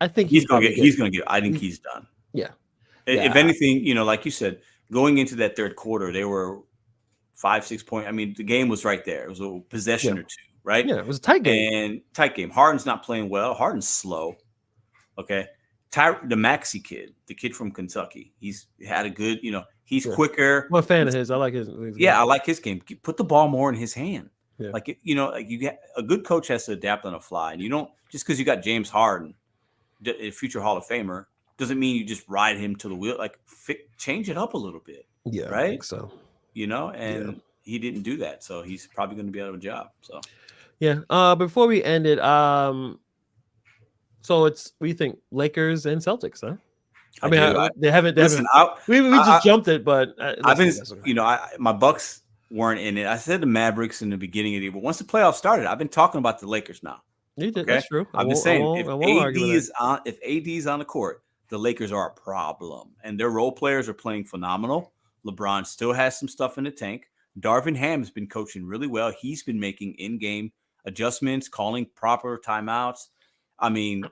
think he's gonna get. I think he's done. Yeah. If anything, like you said, going into that third quarter, they were 5-6 point. I mean, the game was right there. It was a possession or two, right? Yeah, it was a tight game. Harden's not playing well. Harden's slow. Okay. The Maxey kid, the kid from Kentucky, he's had a good, he's quicker. I'm a fan of his. I like his game. I like his game. Put the ball more in his hand. Yeah. You get a good coach has to adapt on the fly. And you don't, just because you got James Harden, a future Hall of Famer, doesn't mean you just ride him to the wheel. Change it up a little bit. Yeah, right? I think so. He didn't do that, so he's probably going to be out of a job. So, before we end it, so what do you think? Lakers and Celtics, huh? They haven't. We just jumped it, but I've been, my Bucks weren't in it. I said the Mavericks in the beginning of the year, but once the playoffs started, I've been talking about the Lakers now. You did. Okay? That's true. I've been saying if AD is on the court, the Lakers are a problem, and their role players are playing phenomenal. LeBron still has some stuff in the tank. Darvin Ham has been coaching really well. He's been making in-game adjustments, calling proper timeouts. I mean,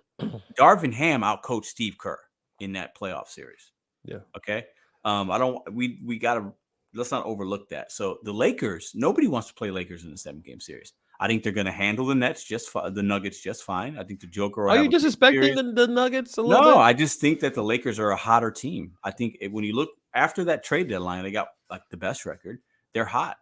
Darvin Ham outcoached Steve Kerr in that playoff series. Yeah. Okay. I don't. We gotta let's not overlook that. So the Lakers, nobody wants to play Lakers in the 7-game series. I think they're going to handle the the Nuggets just fine. I think the Joker will Are have you a good disrespecting series. the Nuggets a little No, bit? I just think that the Lakers are a hotter team. I think when you look after that trade deadline, they got like the best record. They're hot.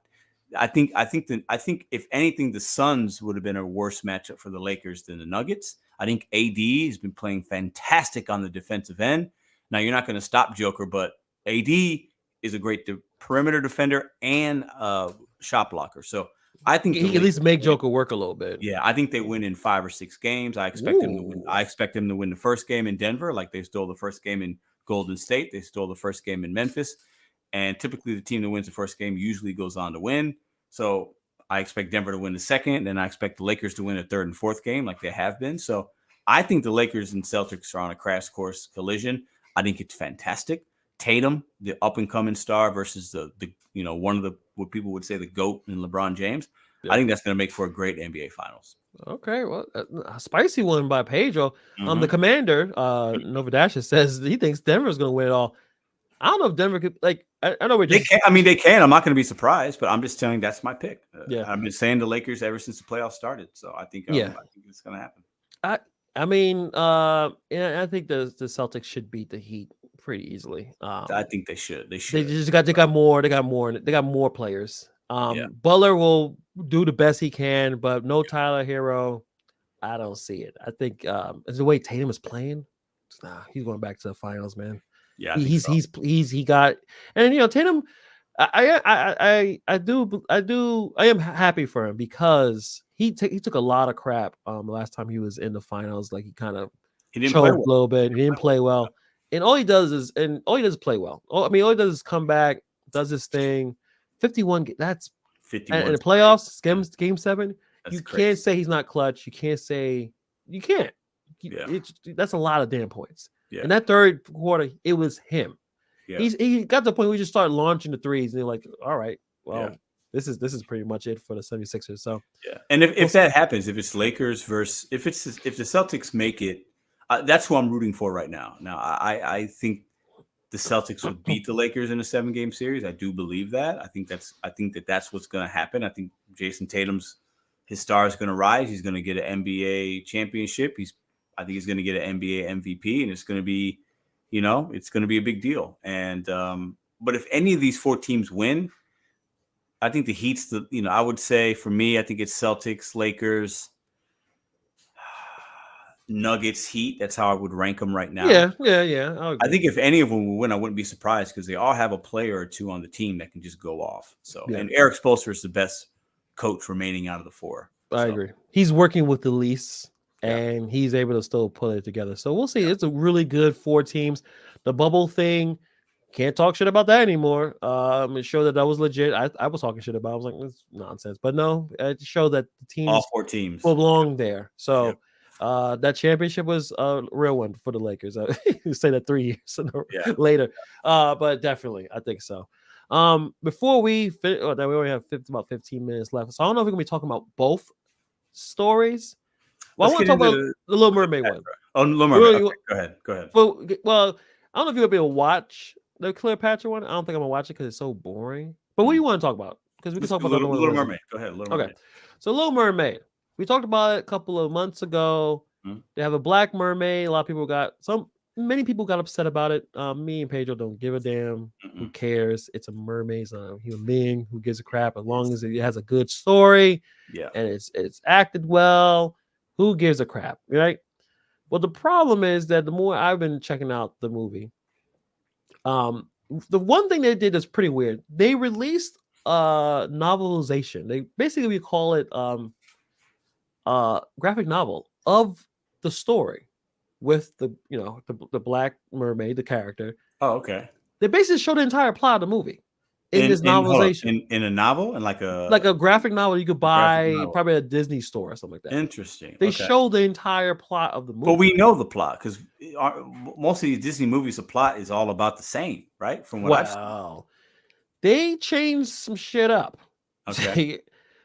I think if anything, the Suns would have been a worse matchup for the Lakers than the Nuggets. I think AD has been playing fantastic on the defensive end. Now you're not going to stop Joker, but AD is a great perimeter defender and shot blocker. So I think He can at least make Joker work a little bit. Yeah, I think they win in 5 or 6 games. I expect them to win. I expect them to win the first game in Denver, like they stole the first game in Golden State. They stole the first game in Memphis. And typically the team that wins the first game usually goes on to win. So I expect Denver to win the second. Then I expect the Lakers to win the third and fourth game like they have been. So I think the Lakers and Celtics are on a crash course collision. I think it's fantastic. Tatum, the up-and-coming star versus the one of the what people would say the GOAT in LeBron James. Yeah. I think that's going to make for a great NBA Finals. Okay, well, a spicy one by Pedro. The commander, Novadasha, says he thinks Denver's going to win it all. I don't know if Denver could, like, I know we're just... They can. I'm not going to be surprised, but I'm just telling you that's my pick. Yeah. I've been saying the Lakers ever since the playoffs started, so I think it's going to happen. I mean, I think the Celtics should beat the Heat pretty easily. I think they should. They got more players. Butler will do the best he can, but no Tyler Hero. I don't see it. I think the way Tatum is playing, he's going back to the finals, man. Yeah, he got, and Tatum. I am happy for him because he took a lot of crap the last time he was in the finals. Like he didn't play well. A little bit. He didn't play well, and all he does is play well. All he does is come back, does his thing. 51. That's 51 in the playoffs. Game 7. You can't say he's not clutch. You can't say you can't. That's a lot of damn points. Yeah. In that third quarter, it was him. Yeah. He got to the point where he just started launching the threes, and you're like, all right, well, this is pretty much it for the 76ers. So and if that happens, if it's Lakers versus if the Celtics make it, that's who I'm rooting for right now. Now I think the Celtics would beat the Lakers in a 7-game series. I do believe that. I think that's what's going to happen. I think Jason Tatum's his star is going to rise. He's going to get an NBA championship. I think he's going to get an NBA MVP, and it's going to be. It's going to be a big deal. And but if any of these 4 teams win, I think the Heat's I would say for me, I think it's Celtics, Lakers, Nuggets, Heat. That's how I would rank them right now. Yeah. I think if any of them will win, I wouldn't be surprised because they all have a player or 2 on the team that can just go off. So and Eric Spoelstra is the best coach remaining out of the 4. I agree. He's working with the least. And he's able to still put it together. So we'll see. It's a really good 4 teams. The bubble thing, can't talk shit about that anymore. It showed that was legit. I was talking shit about it. I was like, it's nonsense. But no, it showed that the teams, all 4 teams, belong there. So that championship was a real one for the Lakers. You say that 3 years later. But definitely, I think so. Before we finish, we only have about 15 minutes left. So I don't know if we're going to be talking about both stories. Well, I want to talk about the Little Mermaid one. Oh, Little Mermaid. Okay, go ahead. Well, I don't know if you'll be able to watch the Cleoparta one. I don't think I'm going to watch it because it's so boring. But what do you want to talk about? Because we can talk about Little Mermaid. Go ahead, Little Mermaid. Okay. So Little Mermaid. We talked about it a couple of months ago. They have a black mermaid. Many people got upset about it. Me and Pedro don't give a damn. Who cares? It's a mermaid. It's a human being. Who gives a crap? As long as it has a good story. Yeah. And it's acted well. Who gives a crap, right? Well, the problem is that the more I've been checking out the movie, the one thing they did is pretty weird. They released a novelization. They basically we call it graphic novel of the story with the black mermaid, the character. Oh, okay. They basically show the entire plot of the movie. In this novelization, in a novel and like a graphic novel you could buy probably at a Disney store or something like that. Interesting. They show the entire plot of the movie, but we know the plot because most of these Disney movies, the plot is all about the same, right? From what I've seen. They changed some shit up. Okay.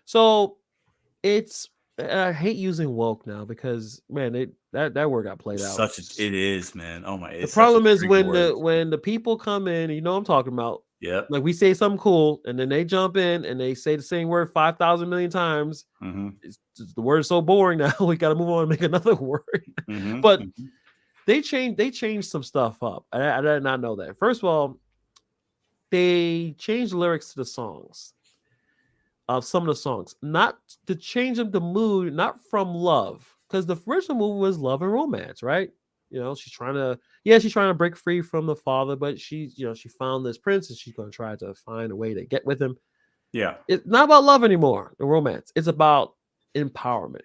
So it's I hate using woke now because man, that word got played out. It is, man. Oh my, The it's such a problem is trigger word. when the people come in, you know what I'm talking about. Yep. Like we say something cool, and then they jump in and they say the same word 5,000 million times. Mm-hmm. It's just, the word is so boring now. We got to move on and make another word. Mm-hmm. But Mm-hmm. they changed some stuff up. I did not know that. First of all, they changed the lyrics to the songs. Of some of the songs, not to change them the mood, not from love, because the original movie was love and romance, right? You know, she's trying to break free from the father, but she found this prince and she's going to try to find a way to get with him. Yeah. It's not about love anymore, the romance. It's about empowerment.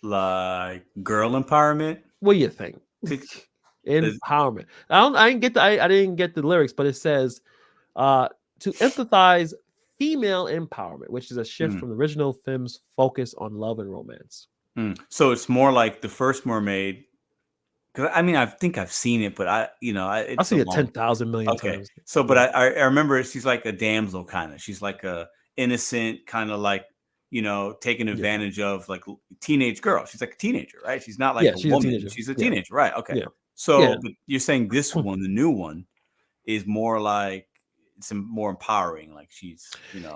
Like girl empowerment. What do you think? Empowerment. I didn't get the lyrics, but it says to emphasize female empowerment, which is a shift from the original film's focus on love and romance. So it's more like the first Mermaid. Because I mean, I think I've seen it, but I've it's seen so it long. 10,000 million Okay. times. So, but I remember she's like a damsel kind of. She's like a innocent kind of like, taking advantage of like teenage girl. She's like a teenager, right? She's not like a she's woman. a teenager. She's a teenager, right? Okay. Yeah. So but you're saying this one, the new one, is more like it's more empowering. Like she's,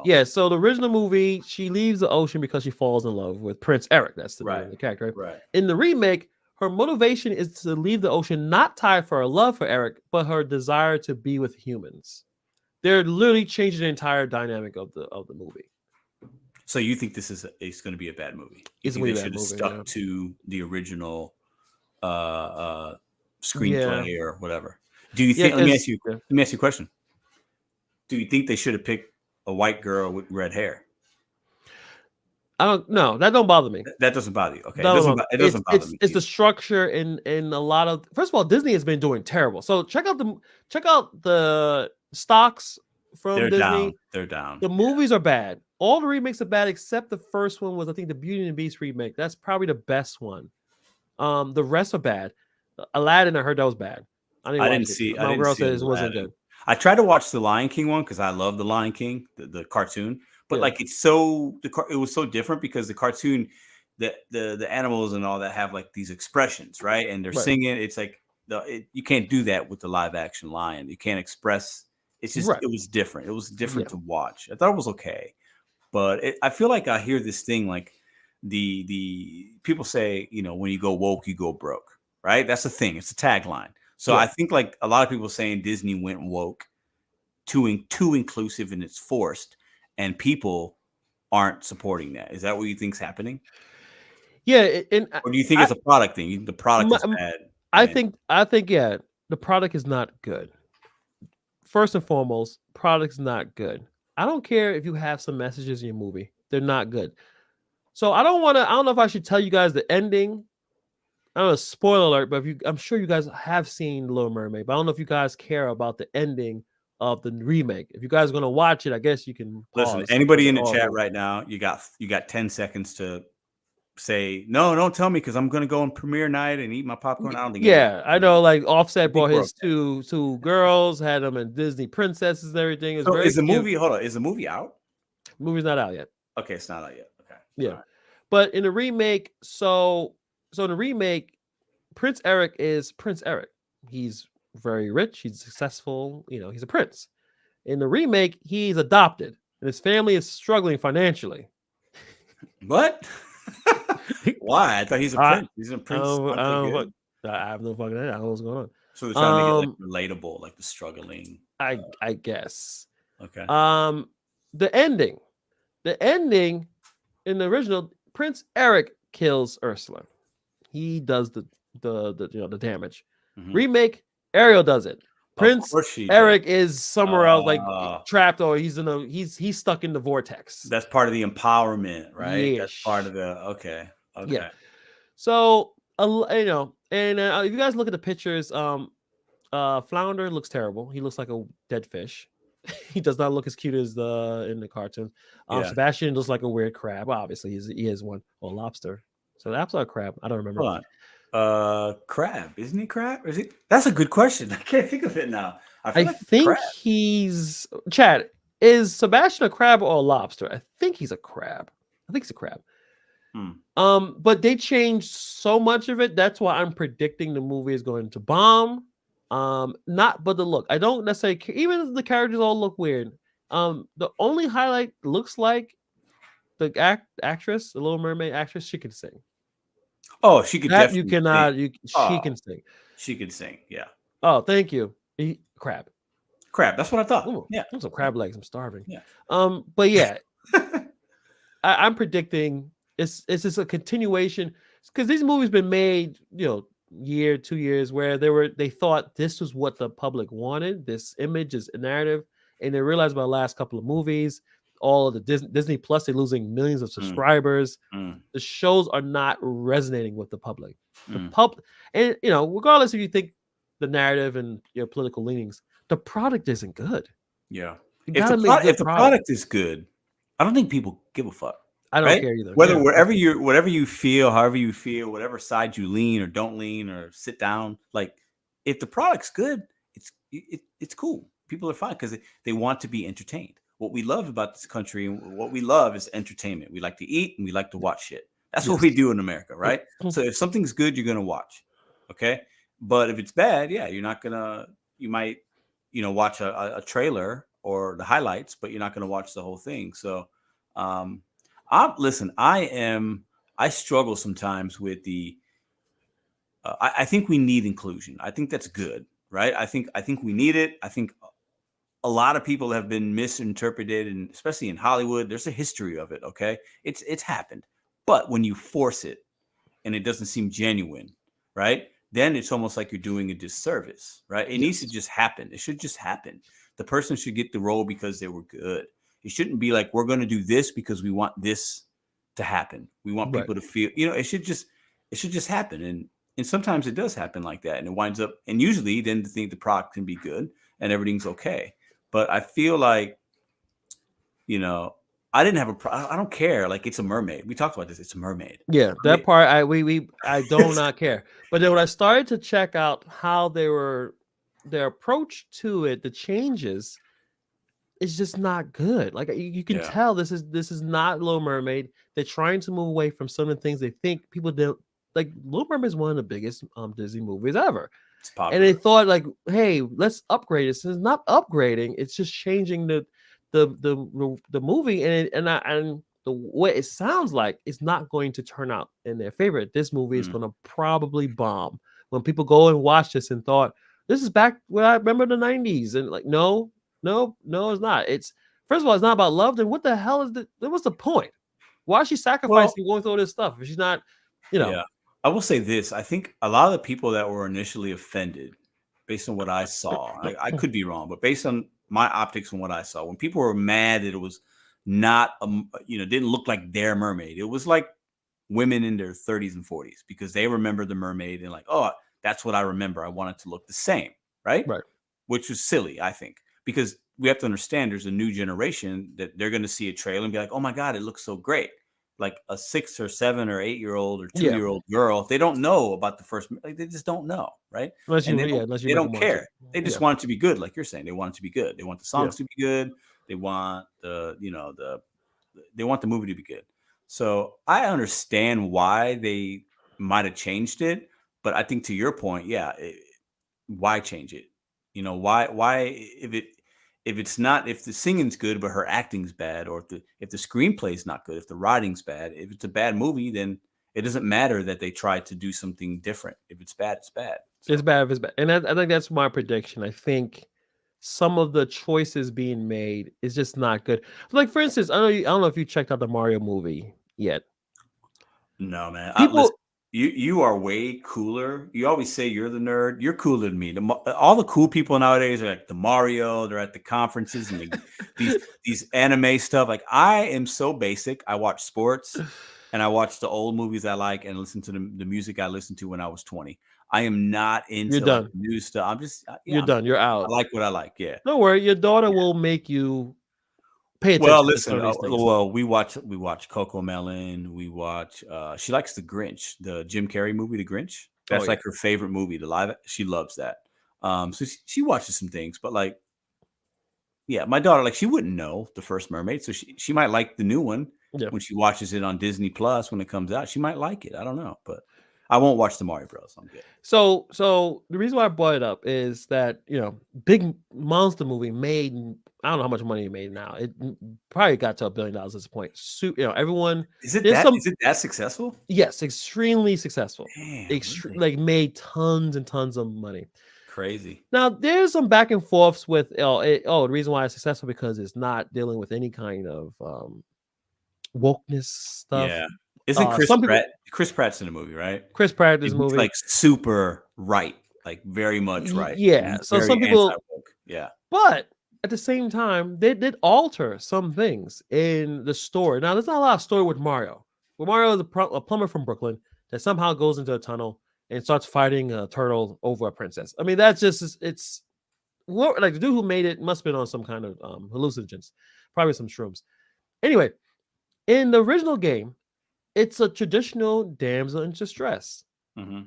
Yeah. So the original movie, she leaves the ocean because she falls in love with Prince Eric. That's the name of the character. Right. In the remake, her motivation is to leave the ocean not tied for her love for Eric, but her desire to be with humans. They're literally changing the entire dynamic of the movie. So you think this is going to be a bad movie? You It's think they a should have stuck to the original screenplay or whatever? Do you think? Let me ask you a question. Do you think they should have picked a white girl with red hair? I don't know. That don't bother me. That doesn't bother you. Okay. It doesn't bother me. It's the structure in a lot of. First of all, Disney has been doing terrible. So check out the stocks from Disney. They're down. The movies are bad. All the remakes are bad except the first one was, I think, the Beauty and the Beast remake. That's probably the best one. The rest are bad. Aladdin, I heard that was bad. I didn't see. My girl said it wasn't good. I tried to watch the Lion King one because I love the Lion King, the cartoon. But like it was so different because the cartoon, the animals and all that have like these expressions, right? And they're singing. It's like you can't do that with the live action lion. You can't express. It's just it was different. It was different to watch. I thought it was okay, but I feel like I hear this thing like the people say, when you go woke, you go broke, right? That's the thing. It's a tagline. So I think like a lot of people saying Disney went woke, too inclusive and it's forced. And people aren't supporting that. Is that what you think's happening? Yeah, or do you think it's a product thing? The product is bad. I think the product is not good. First and foremost, product's not good. I don't care if you have some messages in your movie; they're not good. So I don't know if I should tell you guys the ending. I don't know, spoiler alert, but I'm sure you guys have seen Little Mermaid, but I don't know if you guys care about the ending of the remake. If you guys are gonna watch it, I guess you can pause. Listen, anybody in the chat right now, you got 10 seconds to say no, don't tell me because I'm gonna go on premiere night and eat my popcorn. I don't think. Yeah, I know. Like Offset brought his two girls, had them in Disney princesses and everything. Is the movie? Hold on, is the movie out? The movie's not out yet. Okay, it's not out yet. Okay, yeah, right. But in the remake, so in the remake, Prince Eric is Prince Eric. He's very rich. He's successful. He's a prince. In the remake, he's adopted, and his family is struggling financially. What? Why? I thought he's a prince. He's a prince. I have no fucking idea. I don't know what's going on. So they're trying to make it like relatable, like the struggling. I guess. Okay. The ending in the original, Prince Eric kills Ursula. He does the damage. Mm-hmm. Remake, Ariel does it. Prince Eric is somewhere else, like trapped, or he's stuck in the vortex. That's part of the empowerment, right? That's part of the okay. Yeah. So and if you guys look at the pictures, Flounder looks terrible. He looks like a dead fish. He does not look as cute as in the cartoon. Sebastian looks like a weird crab. Obviously, he is one or lobster. So the absolute crab. I don't remember. Hold on. Crab, isn't he crab? Is he? That's a good question. I can't think of it now. I I feel like crab. think he's Chad. Is Sebastian a crab or a lobster? I think he's a crab. I think he's a crab. Hmm. But they changed so much of it. That's why I'm predicting the movie is going to bomb. Not but the look. I don't necessarily care. Even if the characters all look weird. The only highlight looks like the actress, the Little Mermaid actress, she can sing. Oh, she could That you definitely sing. cannot. She Oh, can sing. she could sing. Yeah. Oh, thank you. Crab. Crab. That's what I thought. Ooh, Yeah. some crab legs. I'm starving. Yeah. But yeah, I'm predicting it's just a continuation because these movies been made, year, 2 years where they thought this was what the public wanted, this image, is a narrative, and they realized by the last couple of movies, all of the Disney Plus, they're losing millions of Mm, subscribers. mm, The shows are not resonating with the public. The mm. and regardless if you think the narrative and your political leanings, the product isn't good. Yeah. You If the gotta make if good the product. product is good, I don't think people give a fuck. I don't Right? care either. Whether Yeah, whatever you feel, however you feel, whatever side you lean or don't lean or sit down, like if the product's good, it's cool. People are fine because they want to be entertained. What we love about this country and what we love is entertainment. We like to eat and we like to watch shit. That's what yes. we do in America, right? So if something's good, you're gonna watch. Okay. But if it's bad, yeah, you're not gonna you might, watch a trailer or the highlights, but you're not gonna watch the whole thing. So um listen, I struggle sometimes with the I think we need inclusion. I think that's good, right? I think we need it. I think a lot of people have been misinterpreted, and especially in Hollywood, there's a history of it. Okay, it's happened, but when you force it and it doesn't seem genuine, right? Then it's almost like you're doing a disservice, right? It needs to Yes. just happen. It should just happen. The person should get the role because they were good. It shouldn't be like we're going to do this because we want this to happen. We want Right. people to feel, it should just happen. And sometimes it does happen like that, and it winds up. And usually, then the product can be good and everything's okay. But I feel like, you know, I didn't have I don't care. Like it's a mermaid. We talked about this. It's a mermaid. Yeah, that Right? part I do not care. But then when I started to check out how their approach to it, the changes, is just not good. Like you can Yeah, tell this is not Little Mermaid. They're trying to move away from some of the things they think people don't like. Little Mermaid is one of the biggest Disney movies ever. it's And they popular. thought like, hey, let's upgrade it. So it's not upgrading, it's just changing the movie, and the way it sounds like it's not going to turn out in their favor. This movie is Mm. going to probably bomb. When people go and watch this and thought this is back when I remember the 90s, and like, no, no, no, it's not. It's first of all, it's not about love. Then what the hell is what's the point? Why is she Well, sacrificing going through all this stuff if she's not, you know? yeah. I will say this. I think a lot of the people that were initially offended, based on what I saw, I could be wrong, but based on my optics and what I saw, when people were mad that it was not, didn't look like their mermaid, it was like women in their 30s and 40s because they remember the mermaid and like, oh, that's what I remember. I want it to look the same, right? Right. Which was silly, I think, because we have to understand there's a new generation that they're going to see a trailer and be like, oh my God, it looks so great. Like a 6 or 7 or 8 year old or 2 Yeah. year old girl, they don't know about the first, like they just don't know, right? And Unless you they make don't them watch it. care. They just Yeah. want it to be good, like you're saying. They want it to be good. They want the Yeah. songs to be good. They want they want the movie to be good. So I understand why they might have changed it, but I think to your point, yeah, why change it? Why if the singing's good but her acting's bad, or if the screenplay's not good, if the writing's bad, if it's a bad movie, then it doesn't matter that they tried to do something different. If it's bad, it's bad. It's So bad if it's bad. And I think that's my prediction. I think some of the choices being made is just not good. Like for instance, I don't know if you checked out the Mario movie yet. no, man. Listen, People you are way cooler. You always say you're the nerd. You're cooler than me. All the cool people nowadays are like the Mario. They're at the conferences and these anime stuff. Like I am so basic. I watch sports and I watch the old movies I like and listen to the music I listened to when I was 20. I am not you're into like done. new stuff. I'm just You're yeah. done. You're I out. like what I like. Yeah. Don't worry, your daughter will make you pay Well, attention to some listen. of these things. Well, we watch Coco Melon. We watch. She likes the Grinch, the Jim Carrey movie, The Grinch. That's like her favorite movie. The live, she loves that. So she watches some things, but like, yeah, my daughter, like, she wouldn't know the first Mermaid, so she might like the new one when she watches it on Disney Plus when it comes out. She might like it. I don't know, but I won't watch the Mario Bros. I'm good. So the reason why I brought it up is that, you know, big monster movie made, I don't know how much money it made now. It probably got to $1 billion at this point. You know, everyone is it that successful? Yes, extremely successful. Damn, really? Like made tons and tons of money. Crazy. Now there's some back and forths with the reason why it's successful because it's not dealing with any kind of wokeness stuff. Yeah. Isn't Chris Pratt's in the movie, right? Chris Pratt is movie like super right, like very much right. Yeah. So some people, yeah. But at the same time, they did alter some things in the story. Now, there's not a lot of story with Mario. Well, Mario is a plumber from Brooklyn that somehow goes into a tunnel and starts fighting a turtle over a princess. I mean, that's just, it's like the dude who made it must have been on some kind of hallucinogens, probably some shrooms. Anyway, in the original game, it's a traditional damsel in distress. Mm-hmm.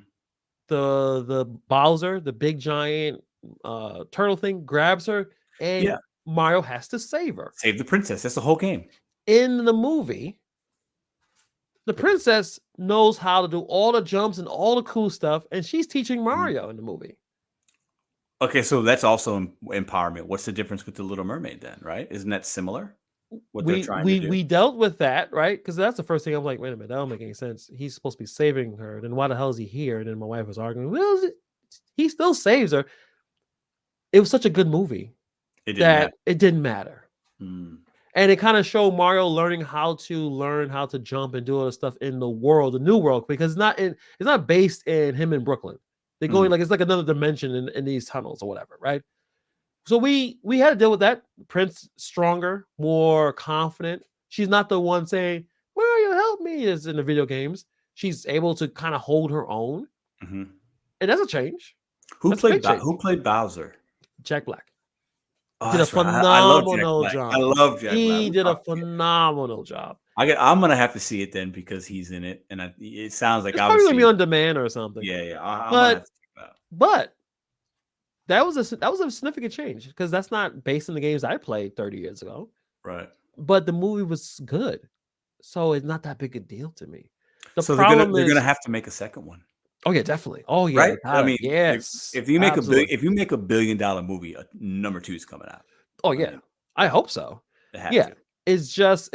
The Bowser, the big giant turtle thing, grabs her, and Mario has to save her. Save the princess. That's the whole game. In the movie, the princess knows how to do all the jumps and all the cool stuff, and she's teaching Mario in the movie. Okay, so that's also empowerment. What's the difference with the Little Mermaid then, right? Isn't that similar? What they're trying to do? We dealt with that, right? Because that's the first thing I'm like, wait a minute, that don't make any sense. He's supposed to be saving her. Then why the hell is he here? And then my wife was arguing, well, he still saves her. It was such a good movie it didn't matter. And it kind of showed Mario learning how to jump and do all the stuff in the world, the new world, because it's not based in him in Brooklyn. They're going like it's like another dimension in these tunnels or whatever, right? So we had to deal with that. Prince stronger, more confident. She's not the one saying, "Mario, help me," as in the video games. She's able to kind of hold her own, and that's a change. Who played Bowser? Jack Black. Oh, did a phenomenal job. I love Jack Black. He did a phenomenal job. I'm gonna have to see it then because he's in it, and it sounds like it's probably gonna be on demand or something. Yeah. I'm but gonna have to check that out. But that was a significant change because that's not based on the games I played 30 years ago. Right. But the movie was good, so it's not that big a deal to me. So they're gonna have to make a second one. Oh yeah, definitely. Oh yeah, right. I mean, yes. If you make $1 billion movie, number 2 is coming out. Oh yeah, I hope so. It's just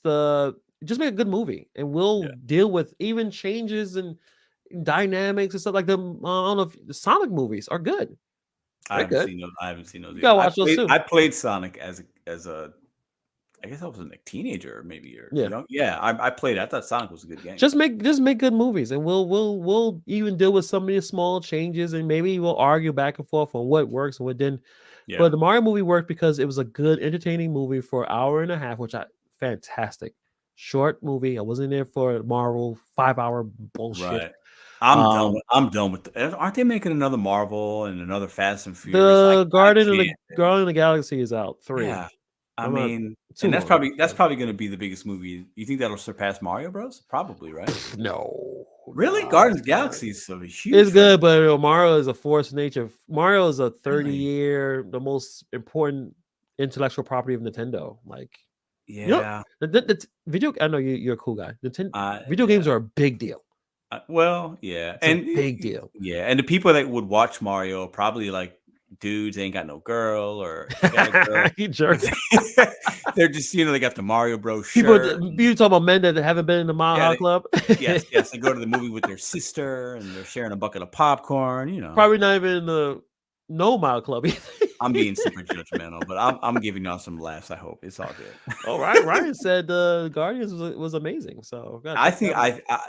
make a good movie, and we'll deal with even changes and dynamics and stuff like the the Sonic movies are good. I haven't seen those. You gotta watch those too. I played Sonic as a I guess I was a teenager, maybe, or young. Yeah, I played it. I thought Sonic was a good game. Just make good movies, and we'll even deal with some of these small changes, and maybe we'll argue back and forth on what works and what didn't. Yeah. But the Mario movie worked because it was a good, entertaining movie for an hour and a half, fantastic. Short movie. I wasn't there for Marvel 5-hour bullshit. Right. I'm done with aren't they making another Marvel and another Fast and Furious? The Guardian of the Galaxy is out 3. Yeah. I mean, and that's probably going to be the biggest movie. You think that'll surpass Mario Bros? Probably, right? No. Really? Guardians of the Galaxy is so huge. It's good, but Mario is a force of nature. Mario is a 30-year, the most important intellectual property of Nintendo. Like, yeah. I know you're a cool guy. Video games are a big deal. Well, yeah. It's a big deal. Yeah. And the people that would watch Mario probably like dudes ain't got no girl or got a girl. You jerk. They're just, they got the Mario Bros shirt. You talking about men that haven't been in the Mile High Club? yes. They go to the movie with their sister and they're sharing a bucket of popcorn, Probably not even in the No Mile Club either. I'm being super judgmental, but I'm giving y'all some laughs. I hope it's all good. All right. Ryan said Guardians was amazing. So I think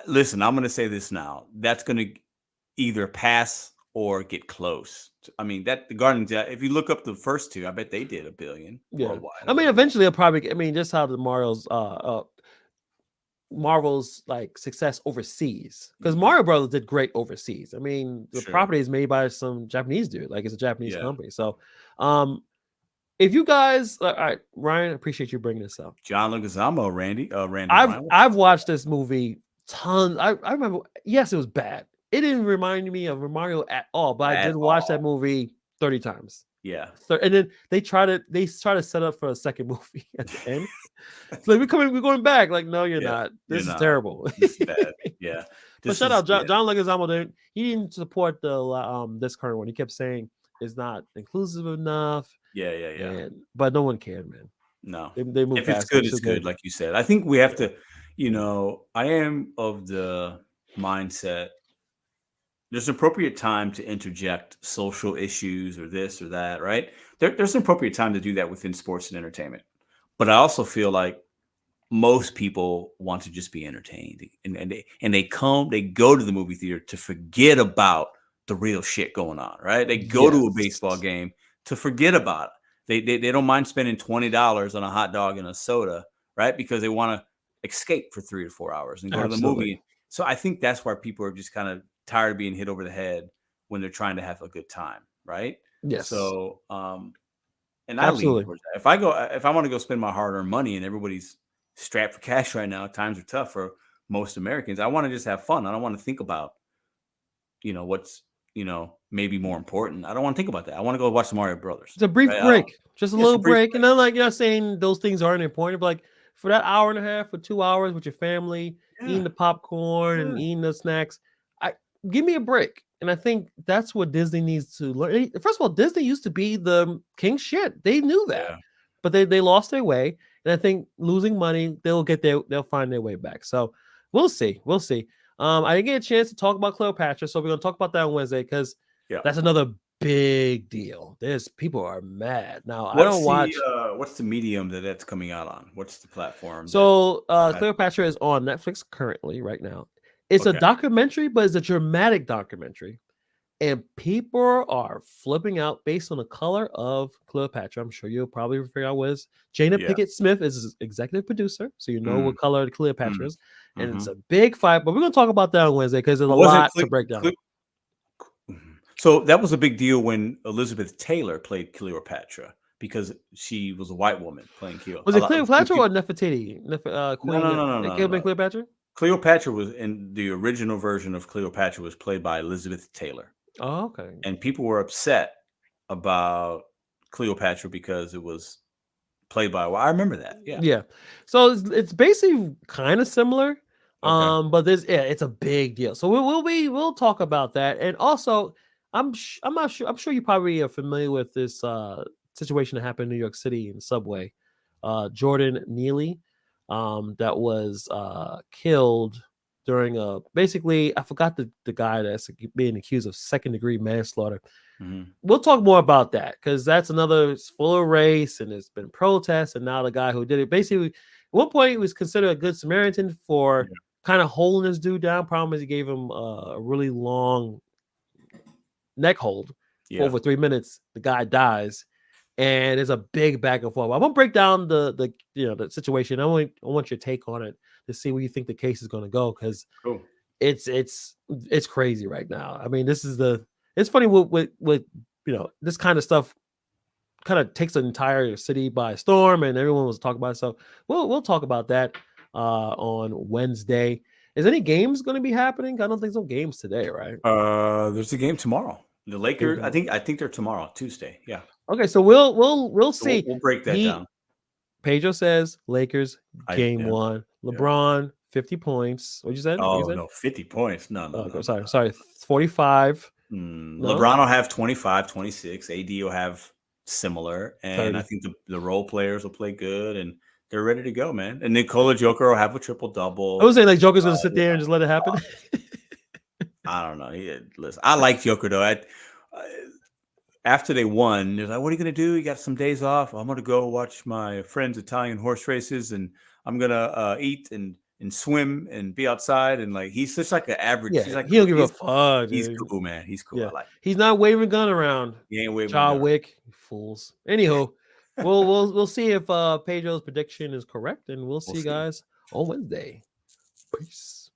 listen, I'm going to say this now. That's going to either pass or get close. I mean, the Guardians, if you look up the first two, I bet they did $1 billion worldwide. I mean, eventually it'll probably, just how the Marvel's like success overseas, because Mario Brothers did great overseas. I mean, the property is made by some Japanese dude, like it's a Japanese company. So, if you guys, all right, Ryan, I appreciate you bringing this up. John Leguizamo, Randy. I've watched this movie tons. I remember. Yes, it was bad. it didn't remind me of Mario at all. But I at did watch that all. movie 30 times. Yeah. So, and then they try to set up for a second movie at the end. It's like we're going back. Like, no, you're Yeah. not. You're This is not. terrible. This is bad. Yeah. But This shout is out yeah. John Leguizamo. He didn't support the this current one. He kept saying it's not inclusive enough. Yeah. But no one cared, man. No. They moved If it's past it. good, it's good, like you said. I think we have to, I am of the mindset there's an appropriate time to interject social issues or this or that, right? There's an appropriate time to do that within sports and entertainment. But I also feel like most people want to just be entertained, and they go to the movie theater to forget about the real shit going on, right? They go to a baseball game to forget about it. They don't mind spending $20 on a hot dog and a soda, right? Because they want to escape for 3 or 4 hours and go to the movie. So I think that's why people are just kind of tired of being hit over the head when they're trying to have a good time, right? Yes. So and I lean towards that. If I want to go spend my hard-earned money and everybody's strapped for cash right now, times are tough for most Americans. I want to just have fun. I don't want to think about, what's, maybe more important. I don't want to think about that. I want to go watch the Mario Brothers. It's a brief break, just a little break. And then, like, you're not saying those things aren't important, but like for that hour and a half or 2 hours with your family, eating the popcorn and eating the snacks, give me a break. And I think that's what Disney needs to learn. First of all, Disney used to be the king shit. They knew that, but they lost their way. And I think losing money, they'll find their way back. So we'll see. I didn't get a chance to talk about Cleopatra, so we're gonna talk about that on Wednesday because that's another big deal. People are mad now. I don't watch. What's the medium that's coming out on? What's the platform? So Cleopatra is on Netflix currently right now. It's a documentary, but it's a dramatic documentary. And people are flipping out based on the color of Cleopatra. I'm sure you'll probably figure out what is. Jada Pinkett Smith is his executive producer, so you know what color the Cleopatra is. And it's a big fight, but we're going to talk about that on Wednesday because there's a lot to break down. So that was a big deal when Elizabeth Taylor played Cleopatra because she was a white woman playing Cleopatra. Was it Cleopatra or Nefertiti? Queen? No. Cleopatra? Cleopatra was in the original version of Cleopatra was played by Elizabeth Taylor. Oh, okay. And people were upset about Cleopatra because it was played by. Well, I remember that. Yeah. So it's basically kind of similar, but it's a big deal. So we'll talk about that, and also I'm not sure. I'm sure you probably are familiar with this situation that happened in New York City in the subway. Jordan Neely, that was killed during basically I forgot the guy that's being accused of second-degree manslaughter. We'll talk more about that because that's another. It's full of race and it's been protests, and now the guy who did it basically at one point he was considered a good Samaritan for kind of holding this dude down. Problem is he gave him a really long neck hold for over 3 minutes. The guy dies. And it's a big back and forth. I won't break down the situation. I want your take on it to see where you think the case is going to go because it's crazy right now. I mean, it's funny with this kind of stuff kind of takes the entire city by storm, and everyone was talking about it. So we'll talk about that on Wednesday. Is any games going to be happening? I don't think so. Games today, right? There's a game tomorrow. The Lakers. I think they're tomorrow, Tuesday. Yeah. Okay, so we'll see. We'll break that down. Pedro says Lakers game 1. LeBron 50 points. What you said? No, 50 points. No. Sorry, 45. LeBron will have 25, 26. AD will have similar, and 30. I think the role players will play good, and they're ready to go, man. And Nikola Joker will have a triple double. I was saying like Joker's gonna sit there and just let it happen. I don't know. Listen, I like Joker though. After they won, they're like, "What are you gonna do? You got some days off. I'm gonna go watch my friends' Italian horse races, and I'm gonna eat and swim and be outside." And like he's just like an average. Yeah, he don't give a fuck. He's cool, man. He's cool. Yeah. I like. He's not waving a gun around. He ain't waving. John Wick, fools. Anywho, we'll see if Pedro's prediction is correct, and we'll see you guys on Wednesday. Peace.